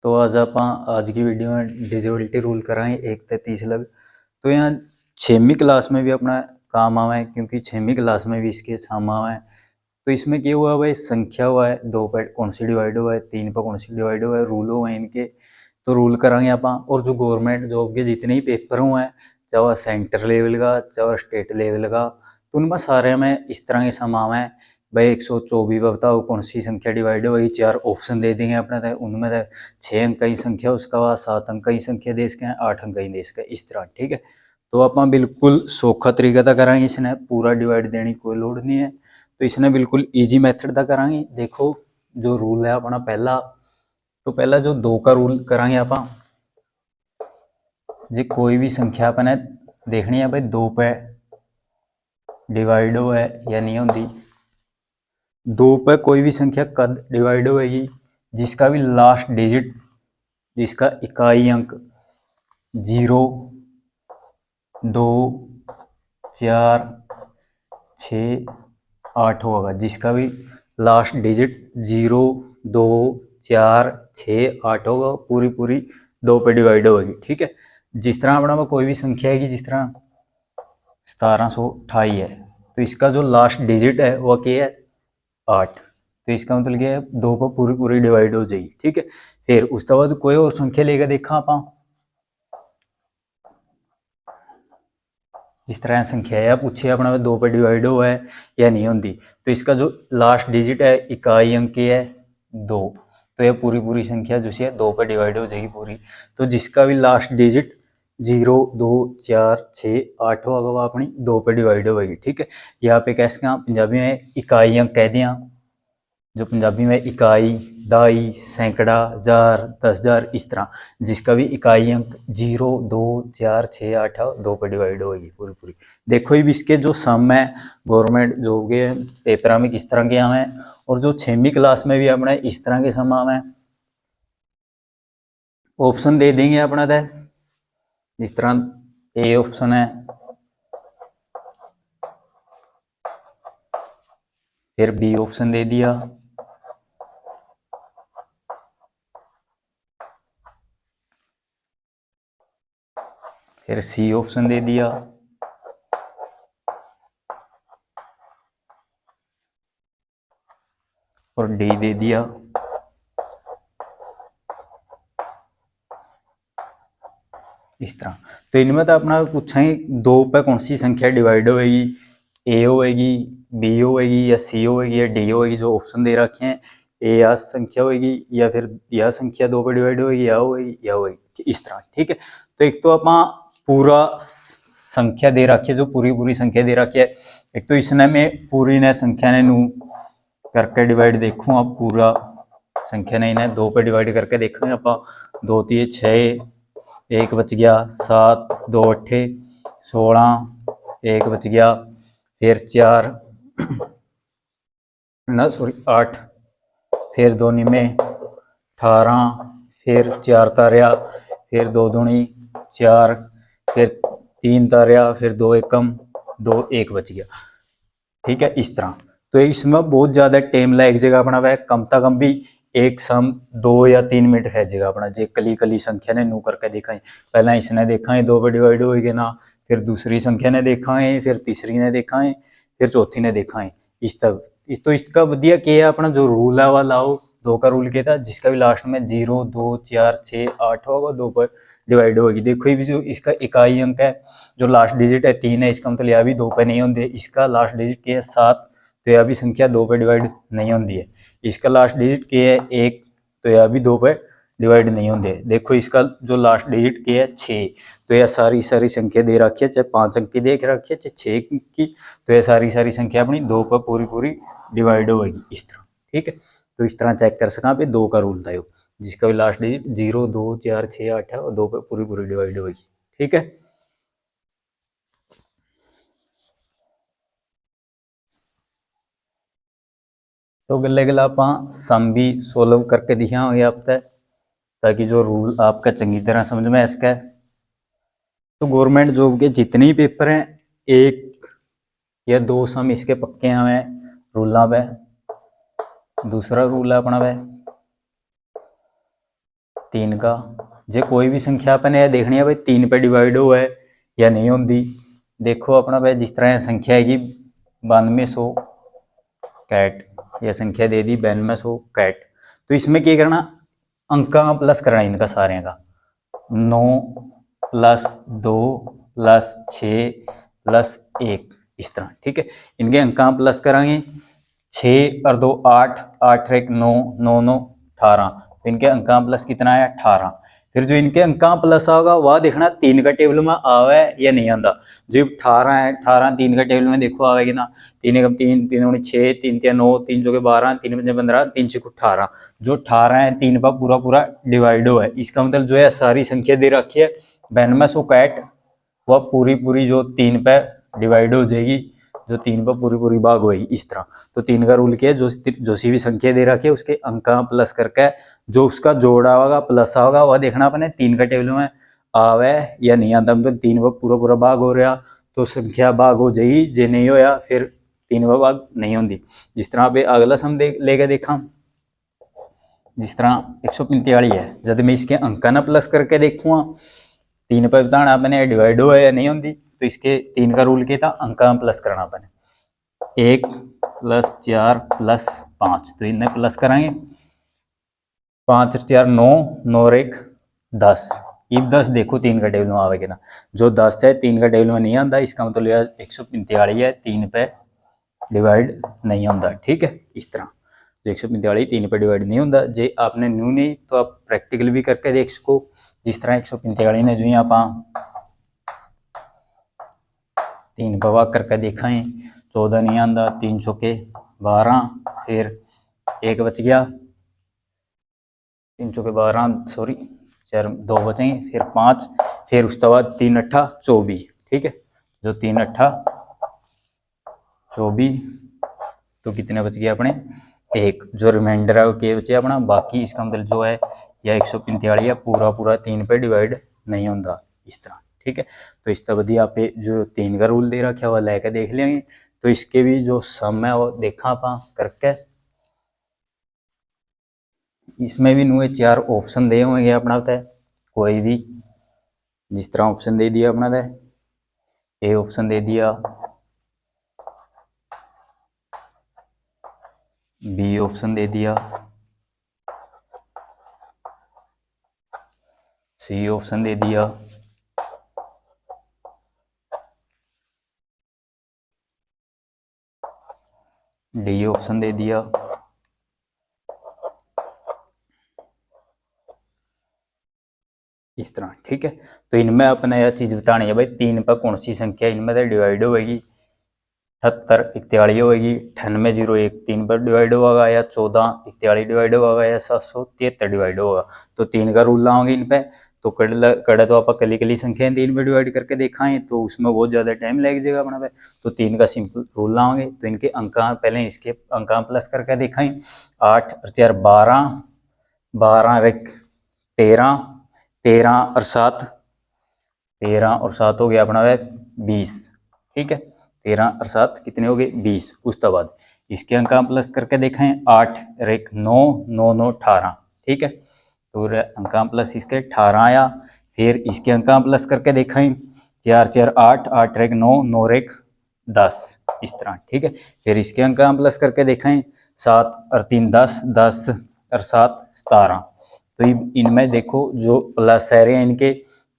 तो आज की वीडियो में डिजिबिलिटी रूल कराएं 1 ते 30 लग। तो यहाँ 6वीं क्लास में भी अपना काम आवा है, क्योंकि 6वीं क्लास में भी इसके साम आवा है। तो इसमें क्या हुआ भाई, संख्या हुआ है 2 पे कौन सी डिवाइड हुआ है, 3 पे कौन सी डिवाइड हुआ है, रूल हुआ है इनके। तो रूल करांगे आप। और जो गवर्नमेंट जॉब के जितने ही पेपर हुए हैं, चाहे वह सेंटर लेवल का चाहे स्टेट लेवल का, तो उनमें सारे में इस तरह के सम आवे हैं। भाई 124 पर बताओ कौन सी संख्या डिवाइड है, वही 4 ऑप्शन दे देंगे अपने तो उनमें तो 6 अंक की संख्या, उसका बाद 7 अंक की संख्या दे सकें, 8 अंक की दे सकें, इस तरह। ठीक है। तो आप बिल्कुल सौखा तरीका था करांगे, इसने पूरा डिवाइड देने की कोई लोड़ नहीं है। तो इसने बिल्कुल ईजी मैथड का करांगे। देखो जो रूल है अपना पहला, तो पहला जो 2 का रूल करांगे आप जी। कोई भी संख्या अपने देखनी है भाई 2 पे डिवाइड हो है या नहीं होती। 2 पे कोई भी संख्या कद डिवाइड होगी जिसका भी लास्ट डिजिट, जिसका इकाई अंक 0, 2, 4, 6, 8 होगा, जिसका भी लास्ट डिजिट 0, 2, 4, 6, 8 होगा, पूरी पूरी 2 पे डिवाइड होगी। ठीक है। जिस तरह अपना कोई भी संख्या है, जिस तरह 1728 है, तो इसका जो लास्ट डिजिट है वह क्या है, 8। तो इसका मतलब क्या है, 2 पर पूरी पूरी डिवाइड हो जाएगी। ठीक है। फिर उसके बाद कोई और संख्या लेकर देखा आप, जिस तरह संख्या है पूछे अपना 2 पर डिवाइड हुआ है या नहीं होती, तो इसका जो लास्ट डिजिट है इकाई अंक है 2, तो यह पूरी पूरी संख्या जो है 2 पर डिवाइड हो जाएगी पूरी। तो जिसका भी लास्ट डिजिट 0, 2, 4, 6, 8 होगा वह अपनी 2 पर डिवाइड होगी। ठीक है। यहाँ पे कैसे पंजाबी में इकाई अंक कह दिया, जो पंजाबी में इकाई, दाई, सैकड़ा, हजार, 10,000, इस तरह जिसका भी इकाई अंक 0, 2, 4, 6, 8 2 पर डिवाइड होगी पूरी पूरी। देखो ये इसके जो सम है गवर्नमेंट जॉब के पेपर में किस तरह के आवे हैं, और जो 6वीं क्लास में भी अपने इस तरह के सम आवे हैं। ऑप्शन दे देंगे अपना तो, जिस तरह ए ऑप्शन है, फिर बी ऑप्शन दे दिया, फिर सी ऑप्शन दे दिया, और डी दे दिया। इस तरह। तो इनमें तो अपना पूछेंगे 2 पे कौन सी संख्या डिवाइड होएगी, ए होएगी, बी होएगी, या सी होएगी, या डी होएगी। जो ऑप्शन दे रखे हैं, ए या संख्या होएगी, या फिर यह संख्या 2 पे डिवाइड होएगी, या होएगी या होएगी, इस तरह। ठीक है। तो एक तो अपना पूरा संख्या दे रखी है, जो पूरी पूरी संख्या दे रखी है। एक तो इसने में पूरी ने संख्या ने नू करके डिवाइड देखूँ आप, पूरा संख्या ने इन्हें 2 पे डिवाइड करके देखेंगे आप। 2 3 6, 1 बच गया, 7, 2 8, 16, 1 बच गया, फिर 4 ना सॉरी 8, फिर 2 निमे 18, फिर 4 तारिया, फिर 2 दूनी 4, फिर 3 तारिया, फिर 2 एकम 2, 1 बच गया। ठीक है। इस तरह। तो इसमें बहुत ज्यादा टाइम लग जाएगा अपना, वह कम से कम भी एक सम 2 या 3 मिनट है जगह अपना, जे कली कली संख्या ने नू करके देखा है। पहला इसने देखा है 2 पर डिवाइड होगी ना, फिर दूसरी संख्या ने देखा है, फिर तीसरी ने देखा है, फिर चौथी ने देखा है। इस तक तो इसका वधिया क्या है, अपना जो रूल है वह लाओ। 2 का रूल क्या था, जिसका भी लास्ट में 0, 2, 4, 6, 8 होगा 2 पर डिवाइड होगी। देखो ये जो इसका इकाई अंक है, जो लास्ट डिजिट है 3 है, इसका मतलब यह भी 2 पे नहीं होंगे। इसका लास्ट डिजिट क्या है 7, तो यह भी संख्या 2 पे डिवाइड नहीं होती है। इसका लास्ट डिजिट क्या है 1, तो यह भी 2 पे डिवाइड नहीं होंगे। देखो इसका जो लास्ट डिजिट क्या है 6, तो यह सारी सारी संख्या दे रखी है, चाहे 5 अंक की दे रखी है चाहे 6 की, तो यह सारी सारी संख्या अपनी 2 पर पूरी पूरी डिवाइड होगी इस तरह। ठीक है। तो इस तरह चेक कर सका पे 2 का रूल था, जिसका भी लास्ट डिजिट 0, 2, 4, 6, 8 है और 2 पे पूरी पूरी डिवाइड होगी। ठीक है। तो गले गला आप सम भी सोल्व करके दिखाओगे आप तक, ताकि जो रूल आपका चंगी तरह समझ में आ सके। तो गवर्नमेंट जॉब के जितने ही पेपर हैं, 1 या 2 सम इसके पक्के हैं रूलों पे। दूसरा रूल है अपना वह तीन का जे कोई भी संख्या अपने देखनी है भाई तीन पे डिवाइड हो है या नहीं होती। देखो अपना भाई जिस तरह संख्या हैगी 9200 कैट, यह संख्या दे दी 9200 कैट। तो इसमें क्या करना, अंका प्लस करना इनका सारे का 9 प्लस 2 प्लस 6 प्लस 1 इस तरह। ठीक है, इनके अंका प्लस कराएंगे 6 और 2 8, 8 एक 9, 9 9 18। तो इनके अंका प्लस कितना है 18। फिर जो इनके अंका प्लस होगा वह देखना तीन का टेबल में आवे या नहीं आता। जो 18 है 18 तीन का टेबल में देखो आवेगी ना, तीन एकम तीन, तीन गुणी 6, तीन तिया 9, तीन चौके 12, तीन पंजे 15, तीन छः 18। जो 18 है तीन पर पूरा पूरा डिवाइड हो है, इसका मतलब जो है सारी संख्या दे रखी है 9200 कैट, वह पूरी पूरी जो तीन पे डिवाइड हो जाएगी, जो तीन पर पूरी पूरी भाग होगी इस तरह। तो तीन का रूल क्या है, जो सी भी संख्या दे रखी है उसके अंका प्लस करके जो उसका जोड़ा होगा प्लस होगा वह देखना अपने तीन का टेबल में आवे या नहीं आता। मतलब तीन पर पूरा पूरा भाग हो रहा तो संख्या भाग हो जाएगी, जे नहीं होया फिर तीन पर भाग नहीं होती। जिस तरह पे अगला सम लेके देखा, जिस तरह 145 है, जब मैं इसके अंका ना प्लस करके देखूंगा तीन पर बताना अपने डिवाइड हो या नहीं होती। तो इसके तीन का रूल क्या था, अंका प्लस करना अपने 1 प्लस 4 प्लस 5। तो इन्हें प्लस कराएंगे 5 4 9, 9 1 10। ये 10 देखो तीन का टेबल में आवेगा ना, जो 10 है तीन का टेबल में नहीं आता, इसका मतलब 145 है तीन पे डिवाइड नहीं होता। ठीक है, इस तरह जो 145 तीन पे डिवाइड नहीं होता। जे आपने न्यू नहीं तो आप प्रैक्टिकल भी करके देख सको। जिस तरह 145 ने जो आप तीन पर भाग करके देखा है 14 नहीं आता, 3 चौके 12, फिर एक बच गया, 3 चौके 12 सॉरी 4 2 बचेंगे, फिर 5, फिर उसके बाद 3 अट्ठा 24। ठीक है, जो 3 अट्ठा 24, तो कितने बच गए अपने एक, जो रिमाइंडर है वो क्या बचे अपना बाकी। इसका मतलब जो है या 145 या पूरा पूरा तीन पे डिवाइड नहीं होता इस तरह। ठीक है, तो इस तरह आप जो तीन का रूल दे रखा है वह लेकर देख लेंगे। तो इसके भी जो सम है वो देखा आप करके, इसमें भी नुए 4 ऑप्शन दे होंगे अपना तय कोई भी। जिस तरह ऑप्शन दे दिया अपना तय ए ऑप्शन दे दिया, बी ऑप्शन दे दिया, सी ऑप्शन दे दिया, डी ऑप्शन दे दिया, इस तरह। ठीक है, तो इनमें अपने यह चीज बतानी है भाई तीन पर कौन सी संख्या इनमें से डिवाइड होगी। 78 41 होगी, 98 01 तीन पर डिवाइड होगा, या 14 41 डिवाइड होगा, या 773 डिवाइड होगा। तो तीन का रूल लाओगे इन पे। तो कड़े तो आप कली कली संख्या तीन पे डिवाइड करके देखाएं तो उसमें बहुत ज्यादा टाइम लग जाएगा अपना पे। तो तीन का सिंपल रूल लाओगे तो इनके अंका पहले इसके अंका प्लस करके दिखाएं 8 और 4 12, 12 और 1 13, 13 और 7 13 और 7 हो गया अपना वह 20। ठीक है, 13 और 7 कितने हो गए 20। उसके बाद इसके अंका प्लस करके देखें 8 और 1 9, 9 9 18। ठीक है, तो अंका प्लस इसके 18 आया। फिर इसके अंका प्लस करके देखें 4 4 8, 8 और 1 9, 9 और 1 10 इस तरह। ठीक है, फिर इसके अंका प्लस करके देखें 7 और 3 10, 10 और 7 17। तो इनमें देखो जो प्लस है इनके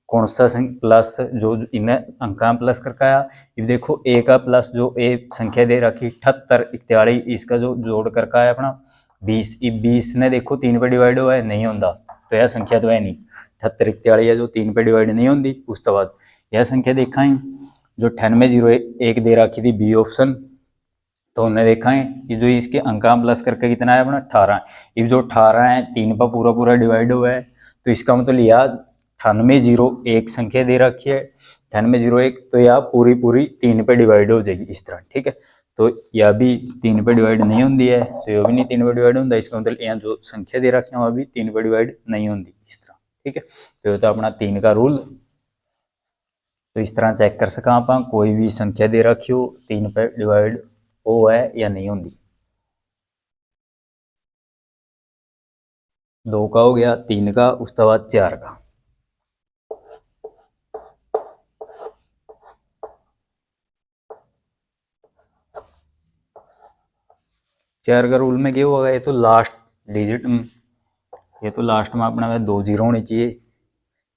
कौन सा प्लस जो इन्हें अंका प्लस करके आया। ये देखो ए का प्लस जो ए संख्या दे रखी 78 41, इसका जो जोड़ करके आया अपना 20। 20 ने देखो तीन पे डिवाइड हुआ है नहीं होता, तो यह संख्या तो है नहीं 78 41 है जो तीन पे डिवाइड नहीं होती। उसके बाद यह संख्या देखा है जो 98 01 दे रखी थी बी ऑप्शन, तो उन्हें देखा है कि जो इसके अंका प्लस करके कितना है अपना 18। ये जो 18 है तीन पर पूरा पूरा डिवाइड हुआ है, तो इसका मतलब लिया 9801 संख्या दे रखी है 9801, तो यह पूरी पूरी तीन पे डिवाइड हो जाएगी इस तरह। ठीक है, तो यह भी तीन पे डिवाइड नहीं होती है, तो यह भी नहीं तीन पे डिवाइड होता, इसका मतलब यहाँ जो संख्या दे रखी है वह भी तीन पे डिवाइड नहीं होती इस तरह। ठीक है, तो यह तो अपना तीन का रूल। तो इस तरह चेक कर सका आप कोई भी संख्या दे रखी हो तीन पे डिवाइड हो है या नहीं होती। 2 का हो गया, 3 का, उसके बाद 4 का। चार का रूल में क्या होगा, ये तो लास्ट डिजिट, ये तो लास्ट में अपना 2 जीरो होनी चाहिए,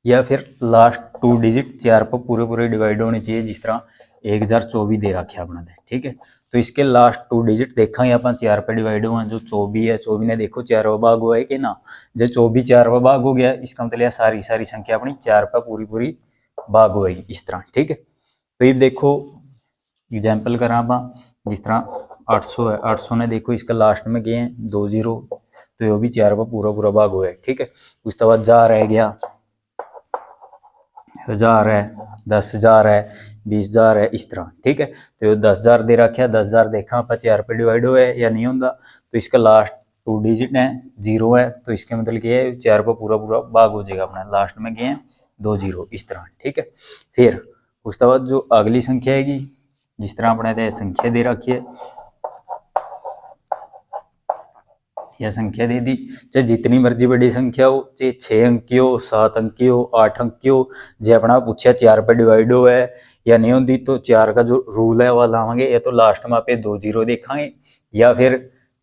या फिर लास्ट 2 डिजिट 4 पर पूरे पूरे डिवाइड होने चाहिए, जिस तरह 1024 दे रखे अपना दे, ठीक है। तो इसके लास्ट 2 डिजिट देखा आप 4 पे डिवाइड हुआ, जो 24 है, 24 ने देखो 4वां भाग हुआ है कि ना, जो 24 4वां भाग हो गया, इसका मतलब सारी सारी संख्या अपनी 4 पर पूरी पूरी भाग होगी, इस तरह, ठीक है। तो ये देखो एग्जाम्पल करा आप, जिस तरह 800 है, 800 ने देखो इसका लास्ट में गए हैं 2 जीरो, तो ये भी 4 पर पूरा पूरा भाग हुआ है, ठीक है। उसके बाद जा रह गया, 1000 है, 10,000 है, 20,000 है, इस तरह, ठीक है। तो ये 10,000 दे रखा, 10,000 देखा आप 4 पे डिवाइड हुआ है या नहीं होता, तो इसका लास्ट 2 डिजिट है, 0 है, तो इसके मतलब क्या है, 4 पर पूरा पूरा भाग हो जाएगा अपना, लास्ट में गए हैं 2 जीरो, इस तरह, ठीक है। फिर उसके बाद जो अगली संख्या है, जिस तरह अपने संख्या दे रखी है, यह संख्या दे दी, चाहे जितनी मर्जी बड़ी संख्या हो, चाहे 6 अंक की हो, 7 अंक की हो, 8 अंक की हो, जो अपना पूछा 4 पे डिवाइड हो है या नहीं होती, तो 4 का जो रूल है वह लावांगे, या तो लास्ट में आप 2 जीरो देखांगे, या फिर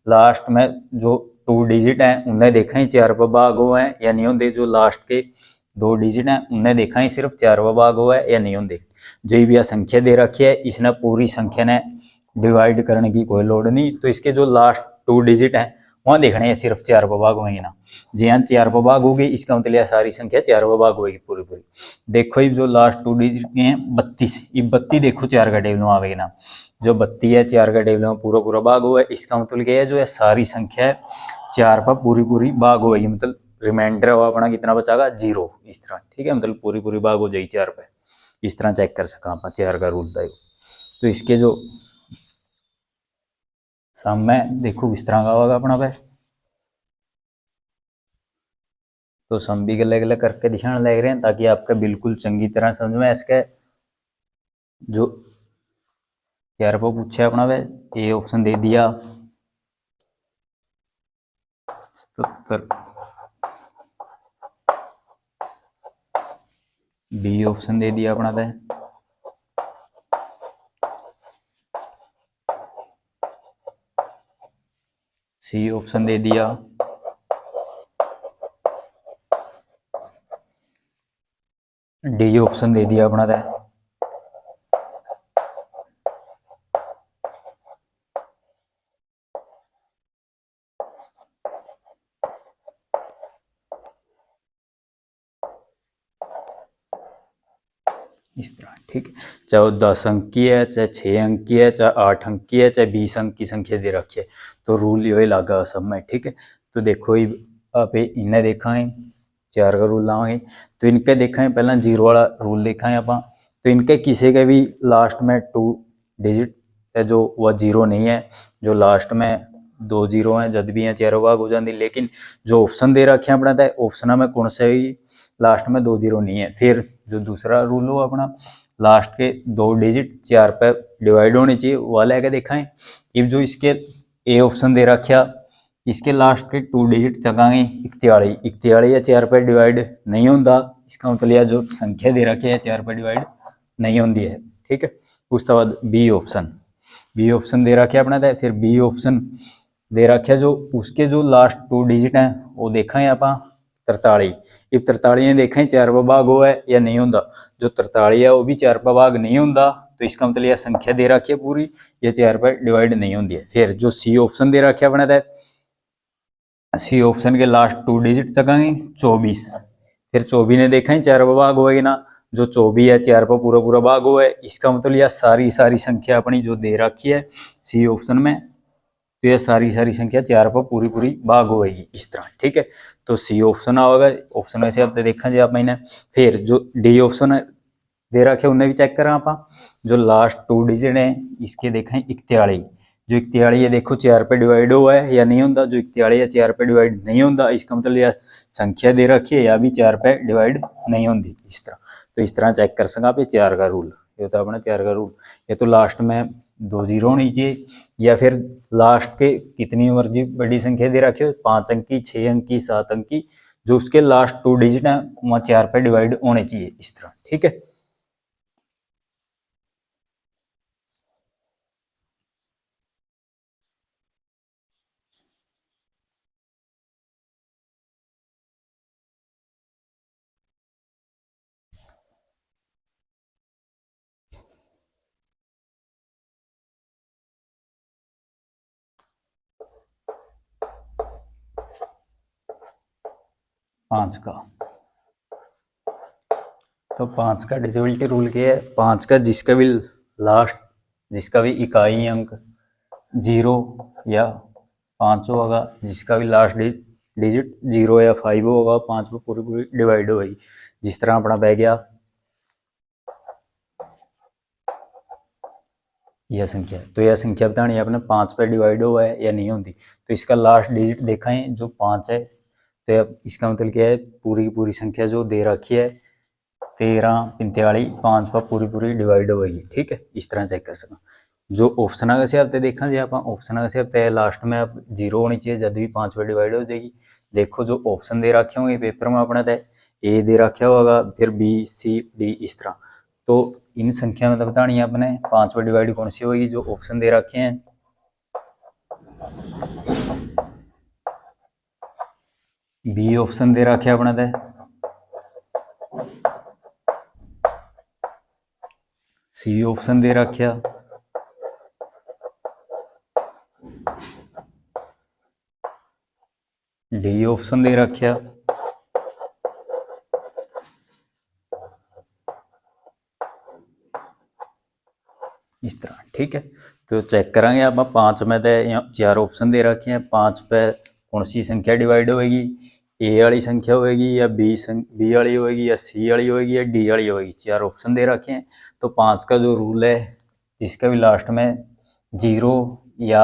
लास्ट में जो 2 डिजिट है उन्हें देखें 4 पर भाग हो है या नहीं होते, जो लास्ट के 2 डिजिट है उन्हें देखा सिर्फ 4 पर भाग हो है या नहीं होते। जो भी यह संख्या दे रखी है, इसने पूरी संख्या ने डिवाइड करने की कोई लोड़ नहीं, तो इसके जो लास्ट 2 डिजिट है वहां देखने हैं सिर्फ 4 पर भाग होंगे ना, जी हाँ 4 पर भाग होगी, इसका मतलब सारी संख्या 4 पर भाग होगी पूरी पूरी। देखो ये जो लास्ट 2 डिजिट के हैं 32, ये 32 देखो 4 का टेबल में आवेगी ना, जो 32 है 4 का टेबल में पूरा पूरा भाग हुआ है, इसका मतलब क्या है, जो है सारी संख्या है 4 पर पूरी पूरी भाग होगी, मतलब रिमाइंडर अपना कितना बचागा 0, इस तरह, ठीक है, मतलब पूरी पूरी भाग हो जाएगी 4 पे, इस तरह चेक कर सका आप 4 का रूल था। तो इसके जो सम में देखो किस तरह का होगा अपना पे, तो सम भी गले गले करके दिखाने लग रहे हैं, ताकि आपका बिल्कुल चंगी तरह समझ में इसके जो 4 पर पूछा अपना वे, ए ऑप्शन दे दिया 77, बी ऑप्शन दे दिया अपना वे, सी ऑप्शन दे दिया, डी ऑप्शन दे दिया अपना वे, इस तरह, ठीक है। चाहे वो 10 अंक की है, चाहे 6 अंक की है, चाहे 8 अंक की है, चाहे 20 अंक की संख्या दे रखी है, तो रूल यही लगा सब में, ठीक है। तो देखो आप इन्हें देखा है 4 का रूल लाएंगे, तो इनके देखा है पहला 0 वाला रूल देखा है आप, तो इनके किसी के भी लास्ट में 2 डिजिट है जो वह 0 नहीं है, जो लास्ट में 2 जीरो है जब भी है 4 भाग हो जाती, लेकिन जो ऑप्शन दे रखे हैं अपना ऑप्शन में कौन सा ही लास्ट में 2 जीरो नहीं है। फिर जो दूसरा रूल हो अपना, लास्ट के 2 डिजिट 4 पे डिवाइड होनी चाहिए, वह लेके देखा है। अब जो इसके ए ऑप्शन दे रखा, इसके लास्ट के 2 डिजिट चकाएंगे 41, 41 या 4 पे डिवाइड नहीं होता, इसका मतलब यह जो संख्या दे रखी है 4 पे डिवाइड नहीं होती है, ठीक है। उसके बाद बी ऑप्शन, बी ऑप्शन दे रखे अपना था, फिर बी ऑप्शन दे रखे जो उसके जो लास्ट 2 डिजिट हैं वो देखा है आप 43, अब 43 ने देखा 4 पर भाग हो है या नहीं होता, जो 43 है वो भी 4 पर भाग नहीं होता, तो इसका मतलब यह संख्या दे रखी है पूरी, ये 4 पर डिवाइड नहीं होती है। फिर जो सी ऑप्शन दे रखे अपना था, सी ऑप्शन के लास्ट 2 डिजिट चकाएंगे 24, फिर 24 ने देखा 4 पर भाग होएगी ना, जो 24 है 4 पर पूरा पूरा भाग हुआ है, इसका मतलब यह सारी सारी संख्या अपनी जो दे रखी है सी ऑप्शन में, तो यह सारी सारी संख्या 4 पर पूरी पूरी भाग होगी, इस तरह, ठीक है। तो सी ऑप्शन आएगा, ऑप्शन में से आप देखा जी आप मैंने। फिर जो डी ऑप्शन दे रखे उन्हें भी चेक करा आप, जो लास्ट 2 डिजिट है इसके देखें 41, जो 41 है देखो 4 पे डिवाइड हुआ है या नहीं होता, जो 41 है 4 पे डिवाइड नहीं होता, इसका मतलब यह संख्या दे रखी है या भी 4 पे डिवाइड नहीं होती, इस तरह। तो इस तरह चेक कर सका आप 4 का रूल, ये तो अपना 4 का रूल, ये तो लास्ट में 2 जीरो होनी चाहिए, या फिर लास्ट के कितनी मर्जी बड़ी संख्या दे रखी हो, 5 अंक की, 6 अंक की, 7 अंक की, जो उसके लास्ट 2 डिजिट है वहाँ 4 पे डिवाइड होने चाहिए इस तरह। ठीक है, पाँच का, तो 5 का डिविजिबिलिटी रूल क्या है, 5 का जिसका भी लास्ट, जिसका भी इकाई अंक 0 या 5 होगा, जिसका भी लास्ट डिजिट 0 या 5 होगा, 5 पे पूरी पूरी डिवाइड होगी। जिस तरह अपना बह गया यह संख्या, तो यह संख्या बतानी है अपने 5 पे डिवाइड हुआ है या नहीं होती, तो इसका लास्ट डिजिट देखा है जो 5 है, तो अब इसका मतलब क्या है, पूरी की पूरी संख्या जो दे रखी है 13, 45, 5 पर पूरी पूरी डिवाइड होगी। ठीक है, इस तरह चेक कर सकते। जो ऑप्शन का सियाब देखा जी आप, ऑप्शन का सियाब लास्ट में आप 0 होनी चाहिए जब भी 5 पे डिवाइड हो जाएगी। देखो जो ऑप्शन दे रखे होंगे पेपर में अपना तय ए दे रखा होगा, फिर बी, सी, डी इस तरह, तो इन संख्या में बतानी है अपने 5 पे डिवाइड कौन सी होगी, जो ऑप्शन दे रखे हैं। बी ऑप्शन दे रखे अपने तय, सी ऑप्शन दे रखा, डी ऑप्शन दे रखा, इस तरह। ठीक है, तो चेक करेंगे आप 5 में तो 4 ऑप्शन दे रखे हैं, 5 पे कौन सी संख्या डिवाइड होगी, ए वाली संख्या होगी या बी वाली होगी या सी वाली होगी या डी वाली होगी, 4 ऑप्शन दे रखे हैं। तो 5 का जो रूल है, जिसका भी लास्ट में 0 या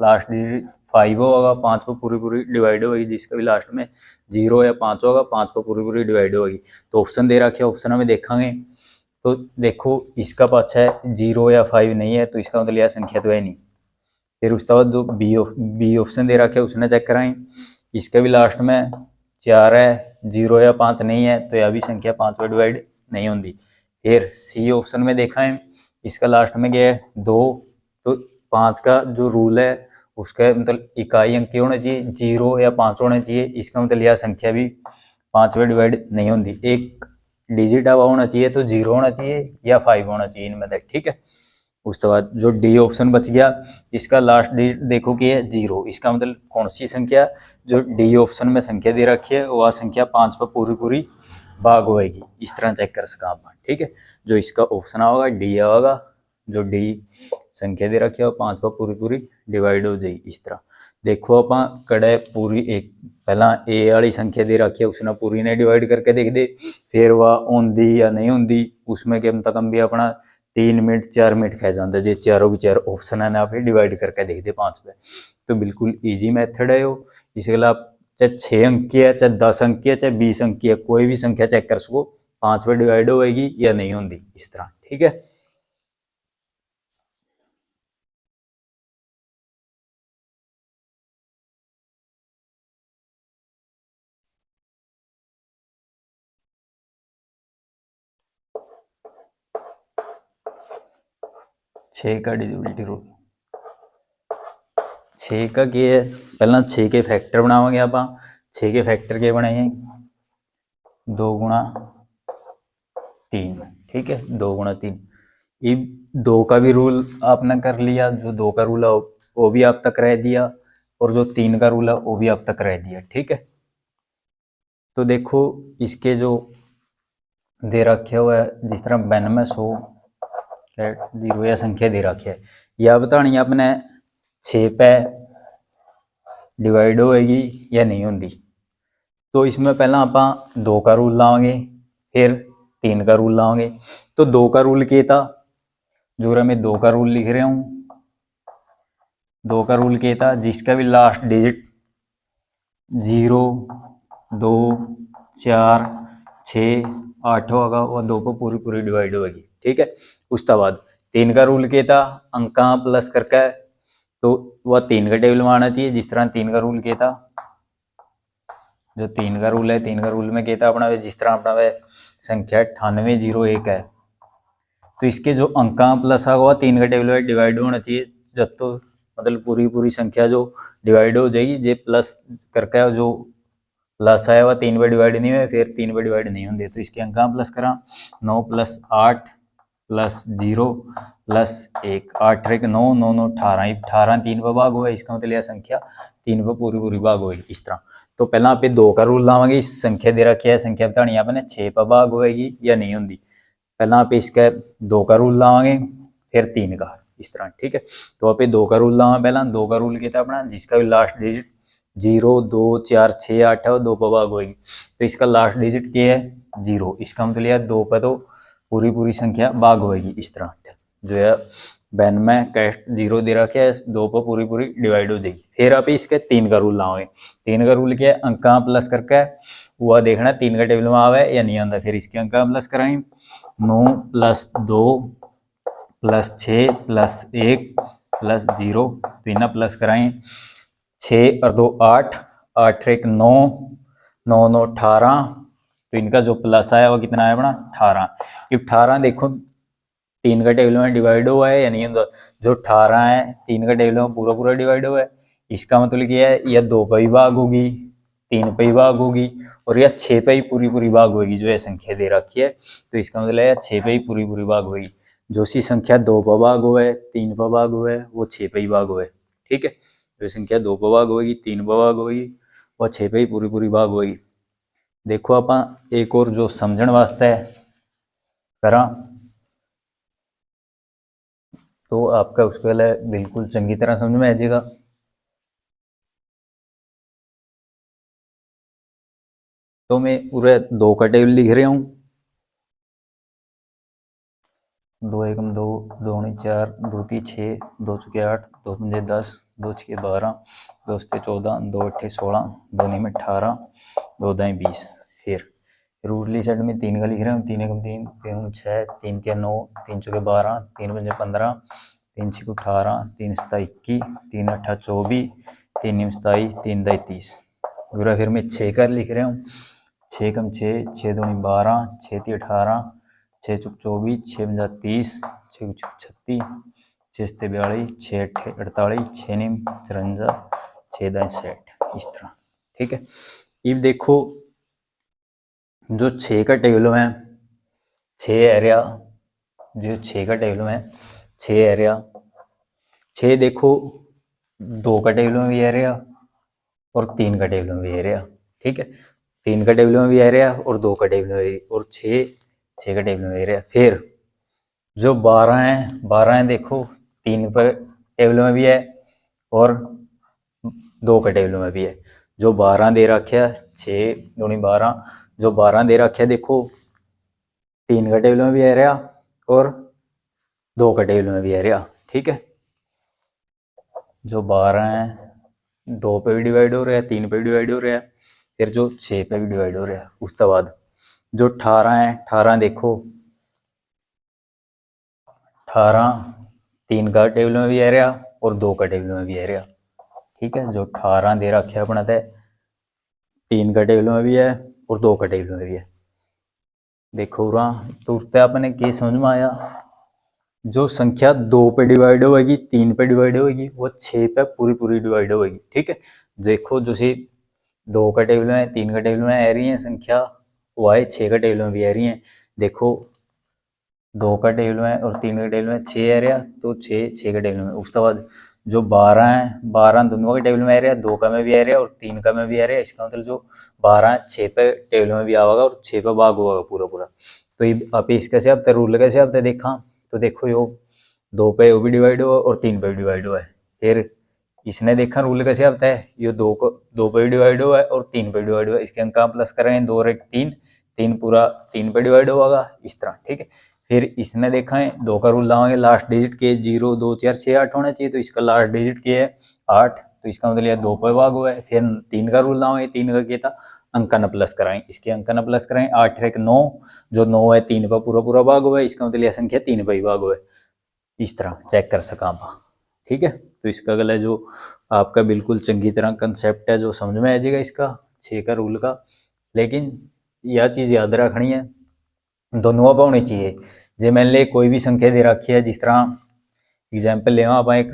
लास्ट डिजिट 5 होगा, 5 पर पूरी पूरी डिवाइड होगी, जिसका भी लास्ट में 0 या 5 होगा, 5 पर पूरी पूरी डिवाइड होगी। तो ऑप्शन दे रखे, ऑप्शन में देखेंगे तो देखो इसका पाछा है 0 या 5 नहीं है, तो इसका मतलब यह संख्या तो है नहीं। फिर उसके बाद जो बी ऑप्शन दे रखे उसने चेक कराएं, इसका भी लास्ट में 4 है, 0 या 5 नहीं है, तो यह भी संख्या 5 पर डिवाइड नहीं होती। फिर सी ऑप्शन में देखा है, इसका लास्ट में क्या है 2, तो 5 का जो रूल है उसका मतलब इकाई अंक होना चाहिए, 0 या 5 होना चाहिए, इसका मतलब यह संख्या भी 5 पर डिवाइड नहीं होती। एक डिजिट अब होना चाहिए, तो 0 होना चाहिए या 5 होना चाहिए इनमें से। ठीक है, उसके बाद जो डी ऑप्शन बच गया, इसका लास्ट डिजिट देखो कि है 0, इसका मतलब कौन सी संख्या, जो डी ऑप्शन में संख्या दे रखी है वह संख्या 5 पर पूरी पूरी भाग होएगी। इस तरह चेक कर सका आप। ठीक है, जो इसका ऑप्शन होगा डी होगा, जो डी संख्या दे रखी है 5 पर पूरी पूरी डिवाइड हो जाएगी। इस तरह देखो आप कड़े पूरी एक पहला ए वाली संख्या दे रखी है उसने पूरी ने डिवाइड करके देख दे, फिर वह होंदी या नहीं होंदी, उसमें कम तक कम भी अपना 3 मिनट 4 मिनट खा जाता जे चारों की चार ऑप्शन है ना आप डिवाइड करके देख दे 5 पे। तो बिल्कुल ईजी मेथड है वो। इसके अलावा चाहे 6 अंक की है, चाहे 10 अंक की है, चाहे 20 अंक की है, कोई भी संख्या चेक कर सको 5 पे डिवाइड होगी या नहीं होंगी इस तरह। ठीक है, 6 का डिविजिबिलिटी रूल, 6 का क्या है, पहला 6 के फैक्टर बनावांगे आप। 6 के फैक्टर के बनाएंगे 2 गुणा 3। ठीक है, 2 गुणा 3, ये 2 का भी रूल आपने कर लिया, जो 2 का रूल है वो भी आप तक रह दिया, और जो 3 का रूल है वो भी आप तक रह दिया। ठीक है, तो देखो इसके जो दे रखे हुआ है, जिस तरह 9200 जीरो या संख्या दे रखी है, यह बतानी अपने 6 पे डिवाइड होएगी या नहीं होती। तो इसमें पहला आप 2 का रूल लाओगे, फिर 3 का रूल लाओगे। तो 2 का रूल क्या था, जो मैं 2 का रूल लिख रहा हूँ, 2 का रूल क्या था, जिसका भी लास्ट डिजिट 0, 2, 4, 6, 8 होगा, वह 2 पर पूरी पूरी डिवाइड होगी। ठीक है, उसके बाद तीन का रूल किया था, अंका प्लस करके, तो वह 3 के टेबल में आना चाहिए। जिस तरह 3 का रूल किया था, जो 3 का रूल है, 3 का रूल में किया था अपना, जिस तरह अपना वह संख्या 9801 है, तो इसके जो अंका प्लस आगा वह 3 के टेबल में डिवाइड होना चाहिए। जब तो मतलब पूरी संख्या जो डिवाइड हो जाएगी, जे प्लस करके जो प्लस आया वह 3 पे डिवाइड नहीं हुए, फिर 3 पे डिवाइड नहीं होंगे। तो इसके अंक प्लस करा 9 + 8 + 0 + 1, 8 × 9, 9 9 18, 18 3 पे भाग हुआ, इसका मतलब यह संख्या 3 पे पूरी भाग होगी। इस तरह तो पहला आप 2 का रूल लावांगे, इस संख्या दे रखी है, संख्या बतानी आपने 6 पे भाग होगी या नहीं होगी। पहला आप इसका 2 का रूल लावांगे, फिर 3 का, इस तरह, ठीक है। तो आप 2 का रूल लावा, पहला 2 का रूल किया अपना, जिसका भी लास्ट डिजिट 0 2 4 6 8 है और 2 पे भाग होगी। तो इसका लास्ट डिजिट क्या है 0, इसका मतलब यह 2 पे तो पूरी संख्या भाग होगी। इस तरह जो है बैन में कैस्ट 0 दे रखे है, 2 पे पूरी डिवाइड हो जाएगी। फिर आप इसके 3 का रूल लाओगे। 3 का रूल क्या है, अंका प्लस करके हुआ देखना 3 का टेबल में आवे या नहीं आता। फिर इसके अंका प्लस कराएंगे, 9 + 2 + 6 + 1 + 0, तो इन्हें प्लस कराएं, 6 और 2 8, 8 1 9, 9 9 18, तो इनका जो प्लस आया वो कितना है अपना 18। ये 18 देखो 3 का टेबल में डिवाइड हुआ है या नहीं होता, जो 18 है 3 का टेबल में पूरा डिवाइड हुआ है, इसका मतलब क्या है, यह 2 पे ही भाग होगी, 3 पे ही भाग होगी, और यह 6 पे ही पूरी भाग होगी। जो ये संख्या दे रखी है, तो इसका मतलब है 6 पे ही पूरी भाग होगी। जो सी संख्या 2 पे भाग हुआ है, 3 पे भाग हुआ है, वो 6 पे ही भाग हुआ है, ठीक है। जो संख्या 2 पे भाग होगी, 3 पे भाग होगी, वह 6 पे ही पूरी भाग होगी। देखो आप एक और जो समझण वास्ते करा, तो आपका उसके लिए बिल्कुल चंगी तरह समझ में आ जाएगा। तो मैं पूरे 2 का टेबल लिख रहा हूँ, 2 एकम 2, 2 दूनी 4, 2 तीन 6, 2 चौके 8, 2 पंजे 10, 2 छके 12, 2 सत्ते 14, 2 अट्ठे 16, 2 नीमे 18, 2 दाएं 20। फिर रूटली साइड में 3 का लिख रहा हूँ, 3 एकम 3, 3 दूनी 6, 3 तिया 9, 3 चौके 12, 3 पंजे 15, 3 छके 18, 3 सत्ता 21, 3 अट्ठा 24, 3 नीम 27, 3 दाएं 30। पूरा फिर मैं 6 का लिख रहा हूँ, 6 एकम 6, 6 दूनी 12, 6 ती 18, 6 चौक 24, 6 पंजा 30, 6 चौक 36, 6 सत्ते 42, 6 अट्ठे 48, 6 नीम 54, 6 दाएं 60। इस तरह, ठीक है। अब देखो जो 6 का टेबल में 6 एरिया, जो 6 का टेबल में 6 एरिया, 6 देखो 2 का टेबल में भी एरिया और 3 का टेबल में भी एरिया, ठीक है। 3 का टेबल में भी एरिया और 2 का टेबल में भी, और 6 का टेबल में एरिया। फिर जो 12 है देखो 3 पर टेबल में भी है और 2 का टेबल में भी है। जो 12 दे रखा है 6 दूनी 12, जो 12 दे रखा है देखो 3 का टेबल में भी एरिया और 2 का टेबल में भी एरिया, ठीक है। जो 12 है 2 पे भी डिवाइड हो रहा है, 3 पे भी डिवाइड हो रहा है, फिर जो 6 पे भी डिवाइड हो रहा है। उसके बाद जो 18 है, 18 देखो 18 3 का टेबल में भी एरिया और 2 का टेबल में भी एरिया, ठीक है। जो 18 दे रखे अपना थे 3 का टेबल में भी है और 2 का टेबल में भी है। देखो तो उससे आपने क्या समझ में आया, जो संख्या 2 पे डिवाइड होगी, 3 पे डिवाइड होगी, वो 6 पे पूरी डिवाइड होगी, ठीक है। देखो जो सी 2 का टेबल में 3 का टेबल में आ रही है संख्या, वो है 6 का टेबल में भी आ रही है। देखो 2 का टेबल में और 3 का टेबल में 6 एरिया, तो 6 का टेबल में। उसके बाद जो 12 है, 12 दोनों के टेबल में एरिया, 2 का में भी एरिया और 3 का में भी एरिया। इसका मतलब जो 12 6 पे टेबल में भी आएगा और 6 पे भाग होगा पूरा। तो ये आप इसके से आप रूल कैसे आपने देखा, तो देखो यो 2 पे वो भी डिवाइड हुआ और 3 पे भी डिवाइड हुआ है। फिर इसने देखा रूल कैसे आता है, ये 2 पे भी डिवाइड हुआ है और 3 पे डिवाइड हुआ है। इसके अंक प्लस करेंगे 2 और 1 3, 3 पूरा 3 पे डिवाइड होगा, इस तरह, ठीक है। फिर इसने देखा है 2 का रूल लाओगे, लास्ट डिजिट के 0 2 4 6 8 होना चाहिए, तो इसका लास्ट डिजिट के है 8, तो इसका मतलब यह 2 पे भाग हुआ है। फिर 3 का रूल लाओगे, 3 का क्या था, अंक न प्लस कराएंगे, इसके अंक न प्लस कराएंगे, 8 1 9, जो 9 है 3 पे पूरा भाग हुआ है, इसका मतलब यह संख्या 3 पे ही भाग हुआ है। इस तरह चेक कर सका आप। ठीक है, तो इसका गला जो आपका बिल्कुल चंगी तरह कंसेप्ट है जो समझ में आ जाएगा इसका 6 का रूल का। लेकिन यह चीज़ याद रखनी है, दोनों पर होनी चाहिए। जे मान ले कोई भी संख्या दे रखी है, जिस तरह एग्जाम्पल लेवा आप एक